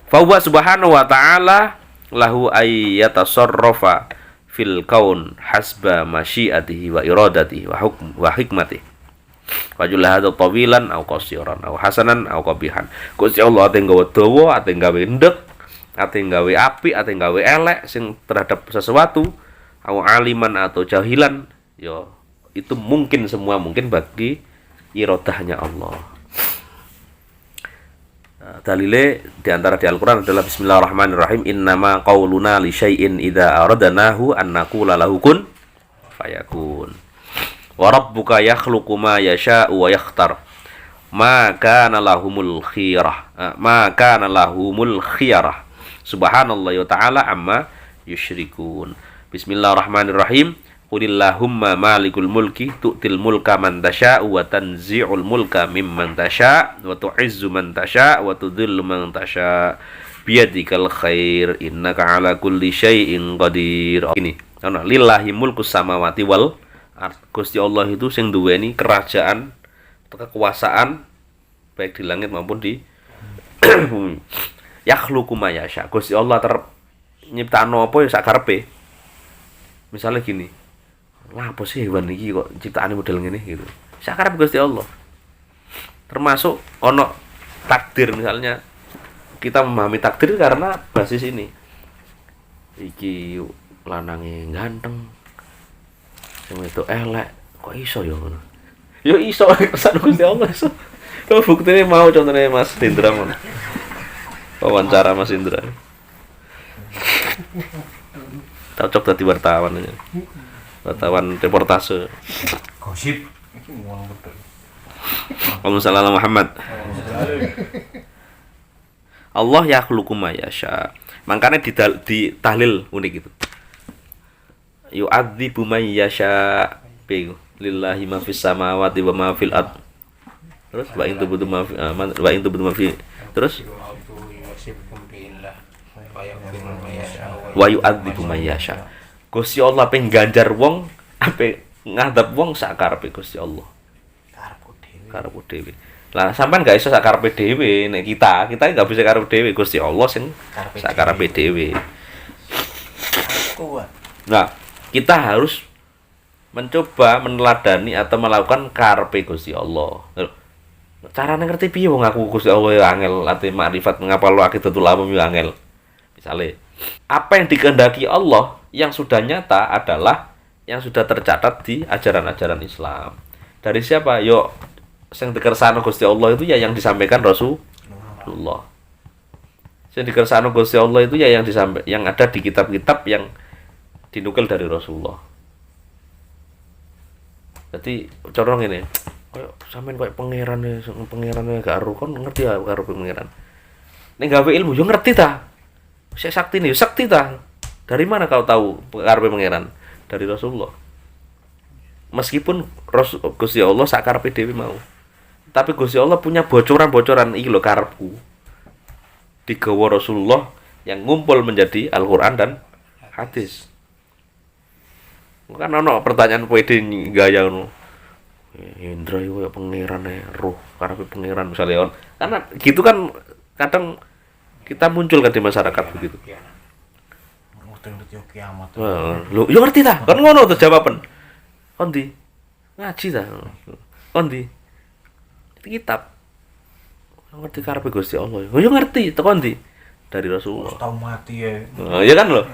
Speaker 1: Fa huwa subhanahu wa ta'ala lahu ayyatasarrafa fil kaun hasba masyiatihi wa iradatihi wa hikmatihi. Wa jalla hadza tawilan aw qasiran aw hasanan aw qabihan. Gusti Allah ate nggawa dawa, ate nggawe ndek, ate nggawe apik, ate nggawe elek sing terhadap sesuatu, aw aliman atau jahilan, ya itu mungkin, semua mungkin bagi iradahnya Allah. Dalile diantara di Al-Quran adalah Bismillahirrahmanirrahim. Innama qauluna li syai'in idza aradnahu an naqula lahu kun fayakun. Wa rabbuka yakhluqu ma yasha'u wa yakhtar. Ma kana lahumul khiyarah. Subhanallah wa ta'ala amma yusyrikun. Bismillahirrahmanirrahim. Qulillahumma malikul mulki tu'til mulka man tasha' wa tanzi'ul mulka mimman tasha' wa tu'izzu man tasha' wa tudhillu man tasha' biyadikal khair innaka ala kulli syai'in qadir. Ini ana lillahi mulkus samawati wal ard. Gusti Allah itu sing duweni kerajaan atau kekuasaan baik di langit maupun di bumi. Yakhluqu ma yasha. Gusti Allah nyiptakno apa ya sak karepe. Misalnya gini, lah apa sih hewan iki kok ciptaane model ngene gitu. Sakarep Gusti Allah. Termasuk ono takdir, misalnya kita memahami takdir karena basis ini. Iki lanange ganteng. Sing itu elek, kok iso ya ngono. Ya iso kesan Gusti Allah iso. Lho buktine mau contohnya Mas Indra ngono. Wawancara Mas Indra. Cocok dadi wartawan aja. Wartawan reportase
Speaker 2: Gosip.
Speaker 1: Allahumma Muhammad. Allah yakhluqu ma yasha. Makanya di tahlil unik itu. Yu'adzibu may yasha. Lillahi ma fis samawati wa ma fil ard. Terus wa in tubudu ma fi. Terus wa yu'adzibu may yasha. Gusti Allah pengen ganjar wong, ape ngadep wong sak karepe Gusti Allah. Karepku dhewe. Lah sampean gak iso sak karepe dhewe, nek kita gak bisa karepe dhewe, Gusti Allah sing sak karepe dhewe. Nah, kita harus mencoba meneladani atau melakukan karepe Gusti Allah. Carane ngerti piye wong aku Gusti Allah ya angel, ate makrifat ngapal akidatul amam ya angel. Misale, apa yang dikehendaki Allah yang sudah nyata adalah yang sudah tercatat di ajaran-ajaran Islam. Dari siapa? Yo sing dikersano Gusti Allah itu ya yang disampaikan Rasulullah. Sing dikersano Gusti Allah itu ya yang yang ada di kitab-kitab yang dinukil dari Rasulullah. Jadi cara ngene, koyo sampean koyo pangerane gak aru kon ngerti ya karo pangeran. Nek gawe ilmu yo ngerti ta. Sik sakti nih, sakti ta. Dari mana kau tahu karepe pangeran? Dari Rasulullah. meskipun Gusti Allah sakarepe dhewe mau. Tapi Gusti Allah punya bocoran-bocoran iki lho karepku. Digawa Rasulullah yang ngumpul menjadi Al-Qur'an dan hadis. Kan ono pertanyaan pede gaya ngono. Indra iku ya pangeran roh, karepe pangeran misalnya on. Karena gitu kan kadang kita muncul kan di masyarakat begitu.
Speaker 2: Ngerti kiamat.
Speaker 1: Lho, yo ngerti ta? Kan ngono tuh jawaban. Kon ndi? Ngaji ta? Kon ndi? Kitab. Ngerti karepe Gusti Allah. Yo ngerti tekan ndi? Dari Rasulullah.
Speaker 2: Tahu mati ya.
Speaker 1: Iya kan loh.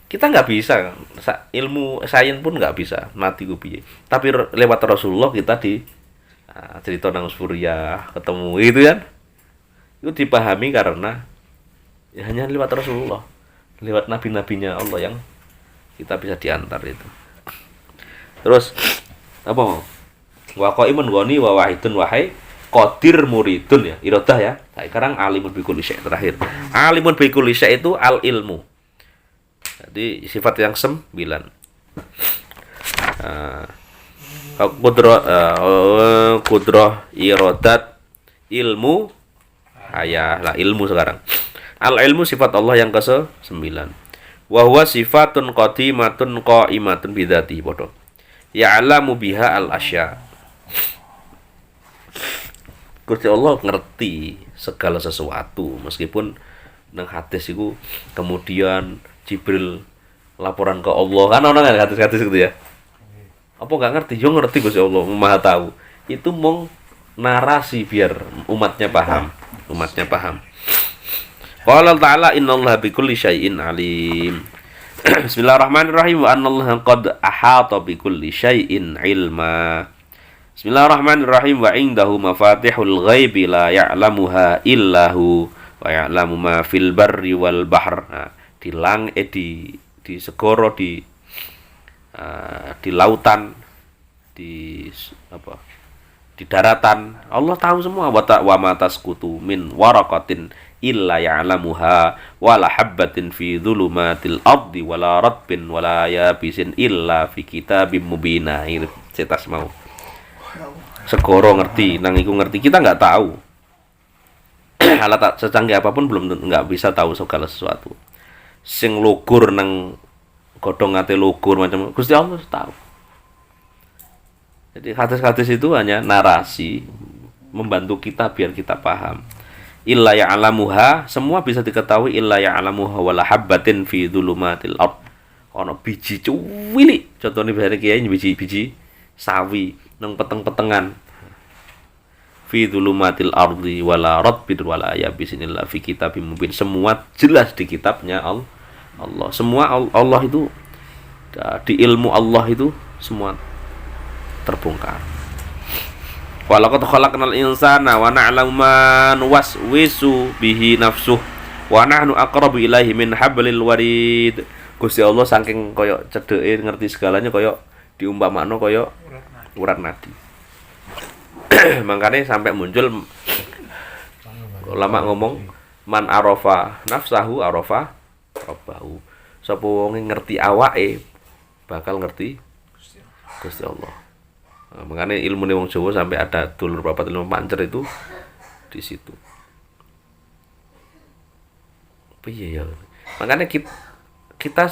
Speaker 1: Kita nggak bisa, ilmu sains pun nggak bisa mati ku piye. Tapi lewat Rasulullah kita cerita nang Suriah ketemu gitu kan. Itu dipahami karena ya hanya lewat Rasulullah, lewat nabi-nabinya Allah yang kita bisa diantar itu. Terus apa mau? Wa qaimun goni wa wahidun wahai qadir muridun ya, iradah ya. Sekarang alimun bi kulli syai' terakhir. Alimun bi kulli syai' itu al ilmu. Jadi sifat yang 9. Qudrah iradat ilmu hayah lah ilmu sekarang. Al ilmu sifat Allah yang ke-9. Wa huwa sifatun qadimatun qaimatun bidzati bodoh. Ya'lamu biha al asya. Gusti Allah ngerti segala sesuatu meskipun nang hadis itu kemudian Jibril laporan ke Allah kan orang kan hadis-hadis gitu ya. Apa enggak ngerti? Yo ngerti Gusti Allah, Maha tahu. Itu mong narasi biar umatnya paham. Qala ta'ala innallaha bikulli syai'in alim. Bismillahirrahmanirrahim wa annallaha qad ahata bikulli syai'in ilma. Bismillahirrahmanirrahim wa indahu mafatihul ghaibi la ya'lamuha illahu wa ya'lamu ma fil barri wal bahr. Nah, di segoro di lautan di daratan Allah tahu semua wa ma tasqutu min waraqatin illa ya'lamuha wala habbatin fi dhulumatil ardi wala ratbin wala yabisin illa fi kitabim mubina. Cetas mau segoro ngerti nang iku ngerti kita nggak tahu. Alat secanggih apapun belum nggak bisa tahu segala sesuatu. Sing lugur nang godhong ate lugur macam Gusti Allah tahu. Jadi hadis-hadis itu hanya narasi membantu kita biar kita paham. Illa ya'lamuha semua bisa diketahui illa ya'lamuha wala habbatin fi dhulumatil ard. Ono biji cuwili contone bare kiai biji-biji sawi nang peteng-petengan. Fi dhulumatil ardi wala ratbin wala yabisin illa fi kitabim mubin. Semua jelas di kitabnya Allah. Semua Allah itu di ilmu Allah itu semua terbongkar. Walaqad khalaqnal insana wa na'lamu ma nuwaswisu bihi nafsuh wa nahnu aqrabu ilaihi min hablil warid. Gusti Allah saking koyo cedeke ngerti segalanya koyo diumpamakno koyo urat nadi. Makanya sampai muncul ulama ngomong man arafa nafsahu arafa rabbahu. Sapa wong ngerti awake bakal ngerti Gusti Allah. Nah, makanya ilmu wong Jawa sampai ada dulur papat ilmu pancer itu di situ. Piye ya? Makanya kita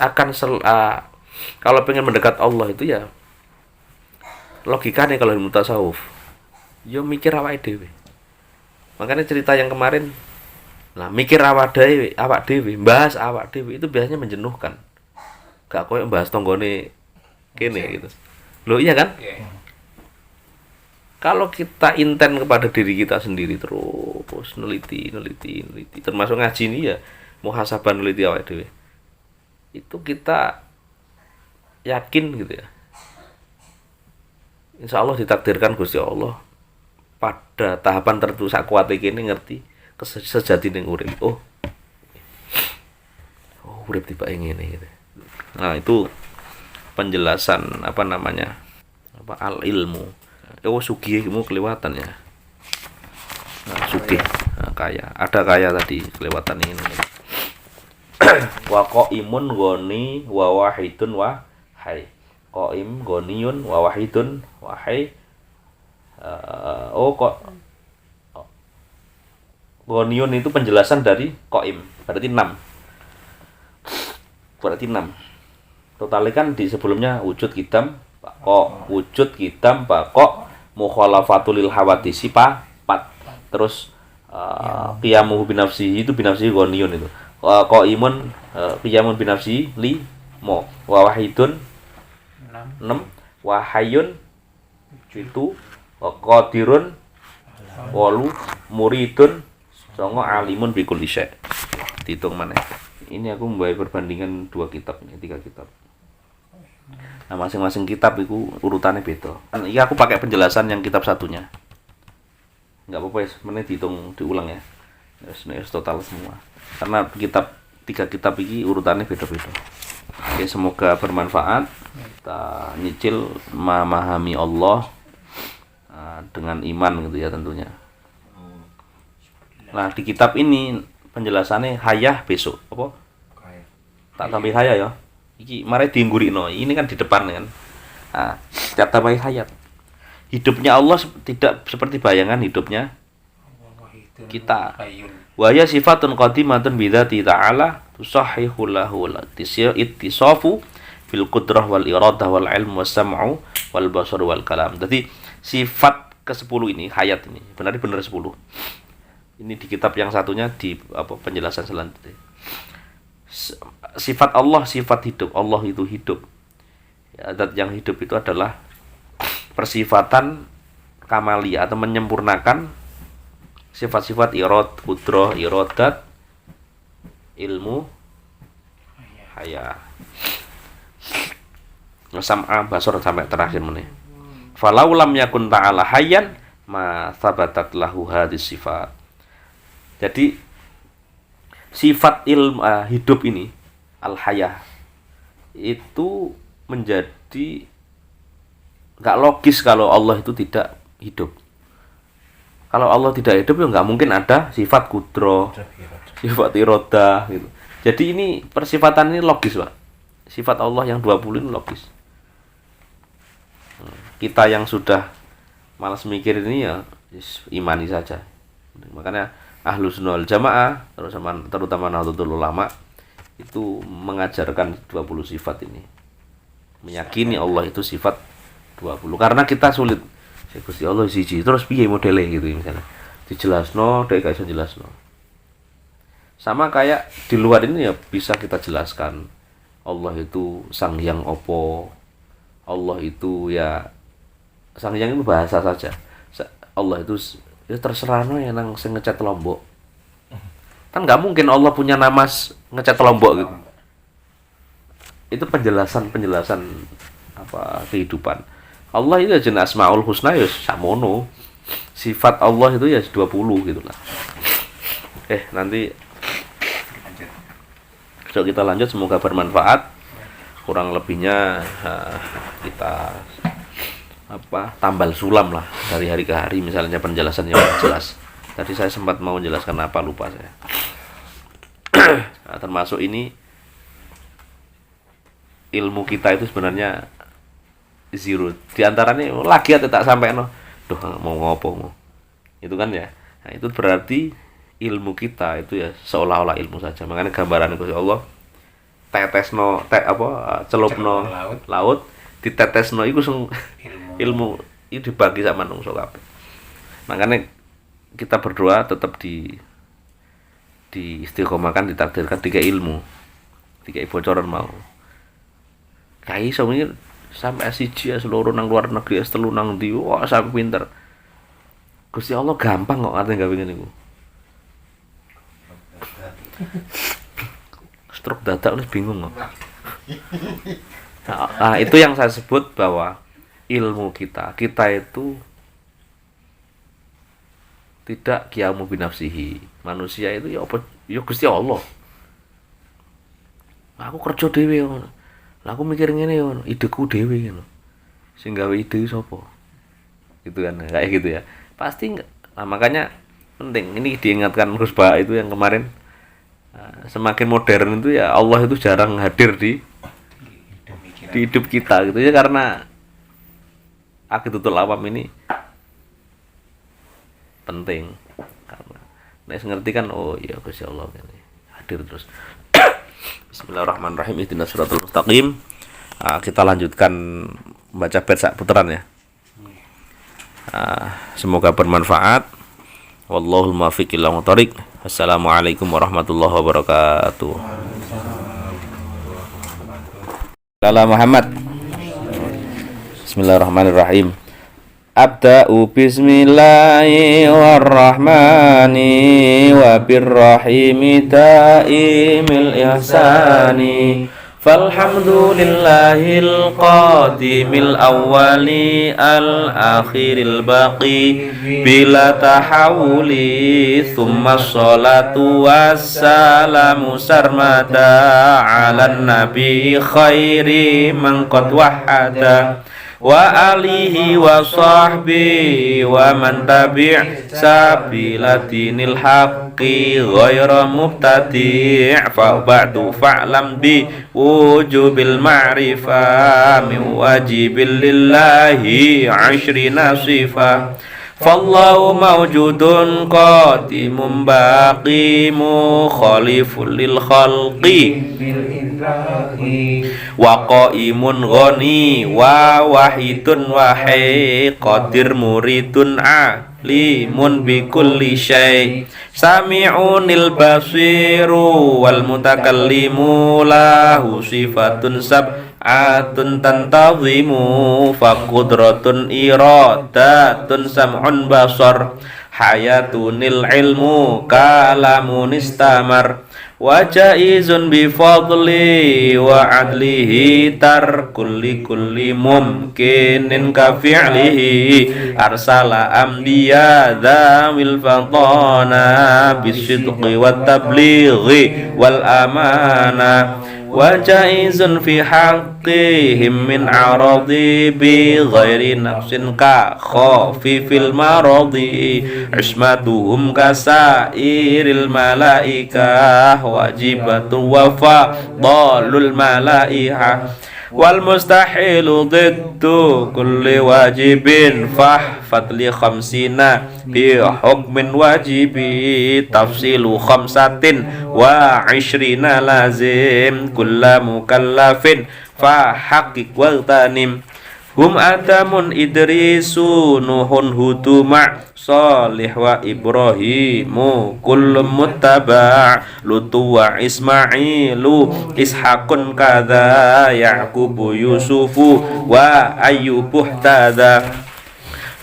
Speaker 1: akan kalau pengen mendekat Allah itu ya logikanya kalau ilmu tasawuf yo mikir awake dhewe. Makanya cerita yang kemarin lah mikir awak dhewe, bahas awak dhewe itu biasanya menjenuhkan. Gak koyo bahas tonggone kene gitu. Loh iya kan? Kalau kita inten kepada diri kita sendiri terus neliti. Termasuk ngaji ini ya muhasabah neliti awak dhewe. Itu kita yakin gitu ya. Insya Allah ditakdirkan Gusti Allah pada tahapan tertentu sak kuwate kene ngerti sejatine urip. Oh urip tiba ngene gitu. Nah, itu penjelasan al ilmu. Oh sugih ilmu kelewatan ya. Nah, sugih kaya. Ada kaya tadi kelewatan ini. Wa qaimun goni wa wahidun wa hai. qaim, ghaniyun, wa wahidun, wahai. Kok ghaniyun itu penjelasan dari qaim. Berarti 6. Totalnya kan di sebelumnya wujud kidam, bako, wujud kidam, bako, mukhalafatul lil hawadisi, 4. Terus qiyamuhu binafsihi itu binafsihi ghaniyun itu. Qaimun qiyamun binafsihi 5. Wa wahidun 6. Wa hayyun 7. Wa qadirun 8. Muridun 9. Alimun bi kulli syai'. Dihitung maneh. Ini aku membuat perbandingan 2 kitab ini, 3 kitab. Nah, masing-masing kitab itu urutannya beda. Iya aku pakai penjelasan yang kitab satunya. Enggak apa-apa ya, sebenarnya diulang ya. Yes, total semua. Karena 3 kitab ini urutannya beda-beda. Oke, semoga bermanfaat. Kita nyicil memahami Allah dengan iman gitu ya tentunya. Nah, di kitab ini penjelasannya hayah besok. Apa? Tak tambah hayah ya. Iki mari diinggurino. Ini kan di depan kan. Nah, tak tambah hayat. Hidupnya Allah tidak seperti bayangan hidupnya kita. Wa ya sifatun qadimatun bidzati ta'ala tusahhihu lahu ittisafu bil qudrah wal iradah wal ilm was sam'u wal basar wal kalam. Jadi sifat ke-10 ini hayat ini benar 10. Ini di kitab yang satunya di penjelasan selanjutnya. Sifat Allah sifat hidup. Allah itu hidup. Ya, zat yang hidup itu adalah persifatan kamalia atau menyempurnakan sifat-sifat qudrah, iradat, ilmu, haya. Sam'a, basar sampai terakhir meneh. Falau lam yakun ta'ala hayyan ma thabatat lahu hadis sifat. Jadi sifat ilmu hidup ini al-hayah itu menjadi nggak logis kalau Allah itu tidak hidup. Kalau Allah tidak hidup ya nggak mungkin ada sifat qudrah, sifat iradah gitu. Jadi ini persifatan ini logis, Pak. Sifat Allah yang 20 ini logis. Kita yang sudah malas mikir ini ya imani saja. Makanya Ahlus Sunnah wal Jamaah terutama Nahdlatul Ulama itu mengajarkan 20 sifat ini. Meyakini Allah itu sifat 20. Karena kita sulit. Gusti Allah siji terus piye modele gitu misalnya. Dijelasno dhek gak iso jelasno. Sama kayak di luar ini ya bisa kita jelaskan. Allah itu Sang Hyang opo. Allah itu ya Sang Hyang itu bahasa saja. Allah itu ya terserah no yang nang sing ngecat Lombok. Kan nggak mungkin Allah punya nama ngecat Lombok gitu. Itu penjelasan apa kehidupan. Allah itu jenis Asmaul Husna ya samono. Sifat Allah itu ya 20 gitu lah. Nanti kita lanjut, semoga bermanfaat. Kurang lebihnya kita tambal sulam lah dari hari ke hari, misalnya penjelasannya jelas. Tadi saya sempat mau menjelaskan apa lupa saya. Nah, termasuk ini ilmu kita itu sebenarnya zero. Di antaranya lagi atau tak sampai no. Duh mau ngopo mau. Itu kan ya. Nah, itu berarti ilmu kita itu ya seolah-olah ilmu saja. Makanya gambaran Gusti Allah tetesno celupno laut ditetesno iku ilmu itu dibagi sama manungsa kabeh. Makanya kita berdoa tetap di istiqomahkan, ditakdirkan 3 ilmu. 3 bocoran mau. Kai iso mikir sampai siji seluruh nang luar negeri telu nang ndi wah sampe pinter. Gusti Allah gampang kok artine gawe ngene iku. Stroke dadak wis bingung kok. Nah, itu yang saya sebut bahwa ilmu kita itu tidak qiyamu binafsihi. Manusia itu ya apa ya Gusti Allah. Aku kerja dhewe ngono. Lah aku mikir ngene ngono, ideku dhewe ngono. Sing gawe ide sapa? Gitu kan, kayak gitu ya. Pasti enggak. Nah, makanya penting ini diingatkan Gus Ba itu yang kemarin semakin modern itu ya Allah itu jarang hadir di di hidup kita gitu ya, karena akidatul awam ini penting karena nek ngerti kan, oh iya Gusti Allah ini hadir terus. Bismillahirrahmanirrahim. Ihdinas siratal mustaqim. Kita lanjutkan baca bait sak putaran ya. Semoga bermanfaat. Wallahul muwaffiq ila thoriq. Assalamualaikum warahmatullahi wabarakatuh. Lala Muhammad. Bismillahirrahmanirrahim. Abda'u bismillahirrahmani wa birrahimi ta'imil ihsani. Falhamdulillahil qadimil awwali al-akhiril baqi bila tahawuli. Thumma sholatu wassalamu sarmada ala nabi khairi man qad wahada wa alihi wa sahbihi wa man tabi' sabila dinil haqqi ghayra mubtadi'. Fa ba'du fa'lam bi wujubil ma'rifah min wajibil lillahi 'ashrina sifah. Fallahu mawjudun qadimun baqi mukhalifun lil khalqi wa qaimun ghani wa wahidun wahai qadir muridun alimun bi kulli syai' sami'unil basiru wal mutakallimu lahu sifatun sab'atun tantazimu fa qudratun iradatun sam'un basar hayatunil ilmu kalamun istamar wa jaizun bi fadli wa adlihi tarkul li kulli mumkinin ka fi'lihi arsala anbiya dzawil fadana bisidqi wat tablighi wal amana wa jaizun fi haqqihim min aradi bi ghairi nafsin ka khafifil maradi ismatuhum kasairil malaikah wajibatu wa fadalul malaikah wal mustahilu dhiddu kulli wajibin fahfat li khamsina bi hukmin wajibi tafsilu khamsatin wa 'ishrina lazim kulla mukallafin fa haqiq wa tanim. Hum Adamun Idrisu Nuhun Hudu ma' Salih wa Ibrahimu kullum muttaba' Lutu wa Ismailu Ishaqun kadha Ya'qubu Yusufu wa Ayyubuh tada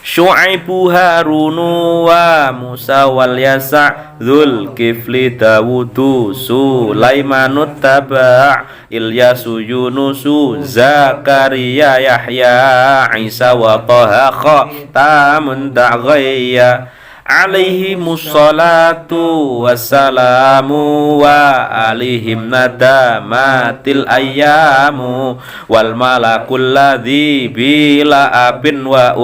Speaker 1: Syu'aibu Harunu wa Musa wal Yasa' Dzul Kifli Dawudu Sulaimanut Taba' Ilyasu Yunusu Zakaria Yahya Isa wa Taha Khatamun Ta'ghayya alaihimus salatu wassalamu wa alihim nadamatil ayyamu wal malakul ladzi bila abin wa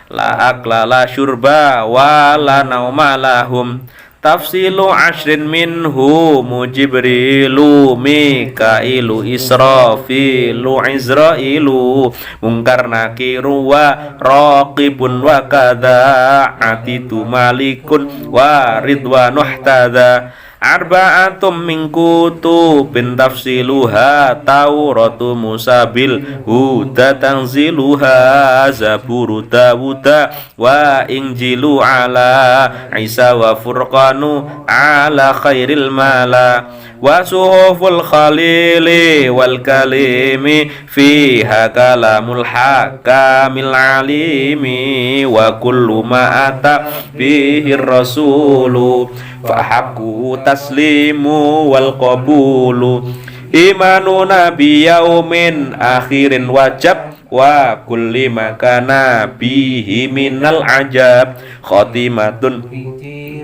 Speaker 1: la akla la syurba wa la nauma lahum tafsilu 'ashrin minhu Jibrilu Mikailu Israfilu Izrailu Munkar Nakiru wa Raqibun wa kadha Atitu Malikun wa Ridwanuh tada Arba'atum min kutubin tafsiluha Tauratu Musa bil huda tanziluha Zaburu Dawuda wa Injilu ala Isa wa Furqanu ala khairil mala wa suhuful khalili wal kalimi fiha kalamul hakamil alimi wa kullu ma ata bihi rasulu fahaqqu taslimu wal qabulu imanu nabiyaumin akhirin wajab wa kulli makana bihi minal ajab khatimatun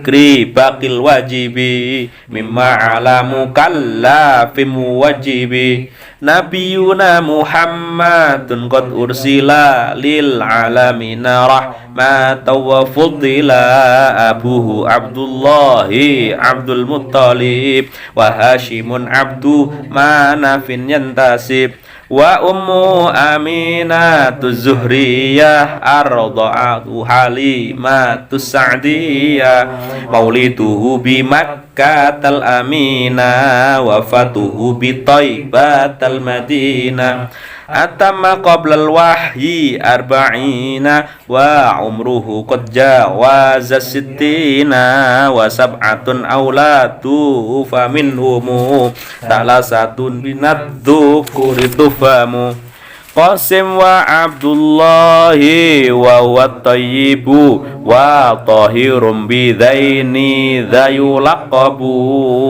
Speaker 1: kribakil wajibi mimma alamu kallafim wajibi nabiyuna Muhammadun qad ursila lil alamina rahmatan wa fuddila abuhu Abdullahi Abdul Muttalib wa Hashimun Abdu Manafin yantasib wa ummu Aminatu Zuhriyah arda'atu Halimatu Sa'diyah mauliduhu bi Makkatal Aminah wafatuhu bi Thaibatal Madinah atamma qablal wahyi arba'ina wa umruhu qad jawaza sittina wa sab'atun auladu faminhumu salasatun binadzuquri tufamu Qasim wa Abdullahi wa huwa tayyibu wa tahirum bidhaini dhayulaqabu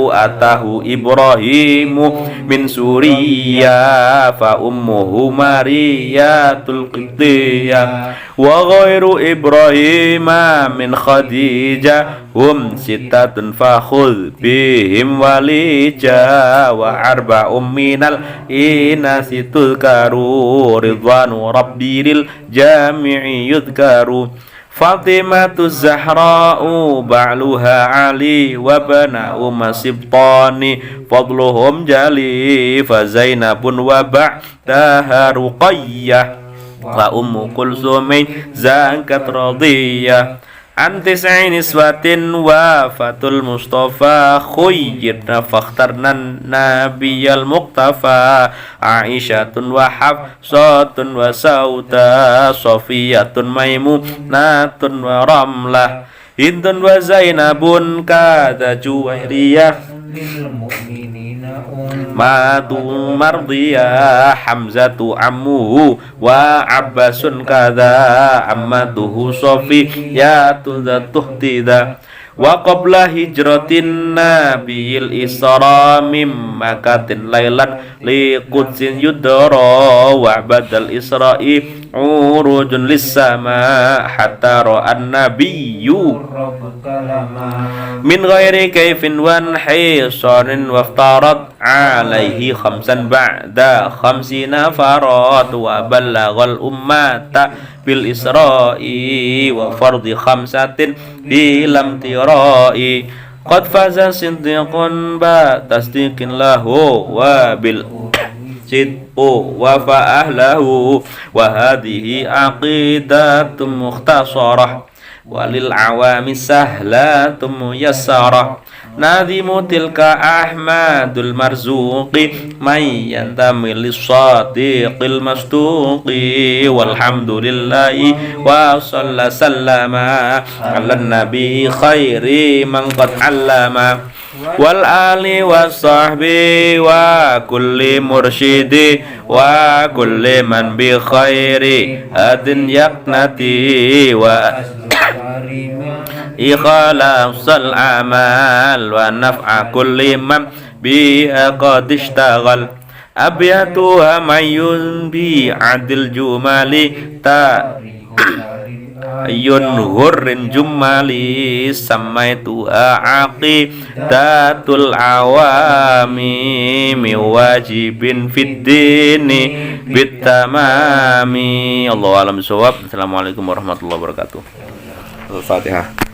Speaker 1: atahu Ibrahimu min Suriya fa ummuhu Mariyatul Qibtiyah wa ghairu Ibrahima min Khadijah hum sittatun fakhudh bihim walija wa arba'um minal inasi tudkaru ridwanu rabbil jami'i yudkaru Fatimatu Zahra'u ba'luha Ali wa bana'u masibtani fadluhum jali fa Zainabun wa ba'daha Ruqayyah wa Ummu Kulsumin zakat radiyah Antis niswatin wa fatul Mustafa khuyyirna fakhtarna nabiyal muqtafa Aisyatun wa Hafsatun wa Sauda Sofiyatun Maimunatun wa Ramlah Hindun wa Zainabun kada Juwairiyah Matu Mardiyah Hamzatu ammuhu wa Abbasun kada ammatuhu Sofiyatun zatuhtida wa qabla hijratin nabiyil isra mim makatin lailan li qudsin yudara wa badal isra'i urujun lis-sama hatta ra'an nabiyyu min ghairi kaifin wan hisanin waftarat alaihi khamsan ba'da khamsina farat wa ballaghal ummata bil isra'i wa fardi khamsatin bilam tirai qad faza siddiqun ba tasdiqin lahu wa bil sidqu wa fa'ahlahu wa hadhihi aqidatum mukhtasarah walil awami sahlatum muyassarah Nadhimu tilka Ahmadul Marzuqi may yantami lis-sadiqil masduqi walhamdulillahi wa sallama ala nabi khairi man qad allama wal ali was sahbi wa kulli mursyidi wa kulli man bi khairi hadin yaqnati wa ikhlasul amal wa naf'a kulli man biha qad ishtaghal abyatuha mayun bi adil jumali ta ayun hurrin jumali samaituha aqidatul awami miwajibin fid dini bitamami. Allahu a'lam bishawab. Assalamualaikum warahmatullahi wabarakatuh. Al-Fatihah.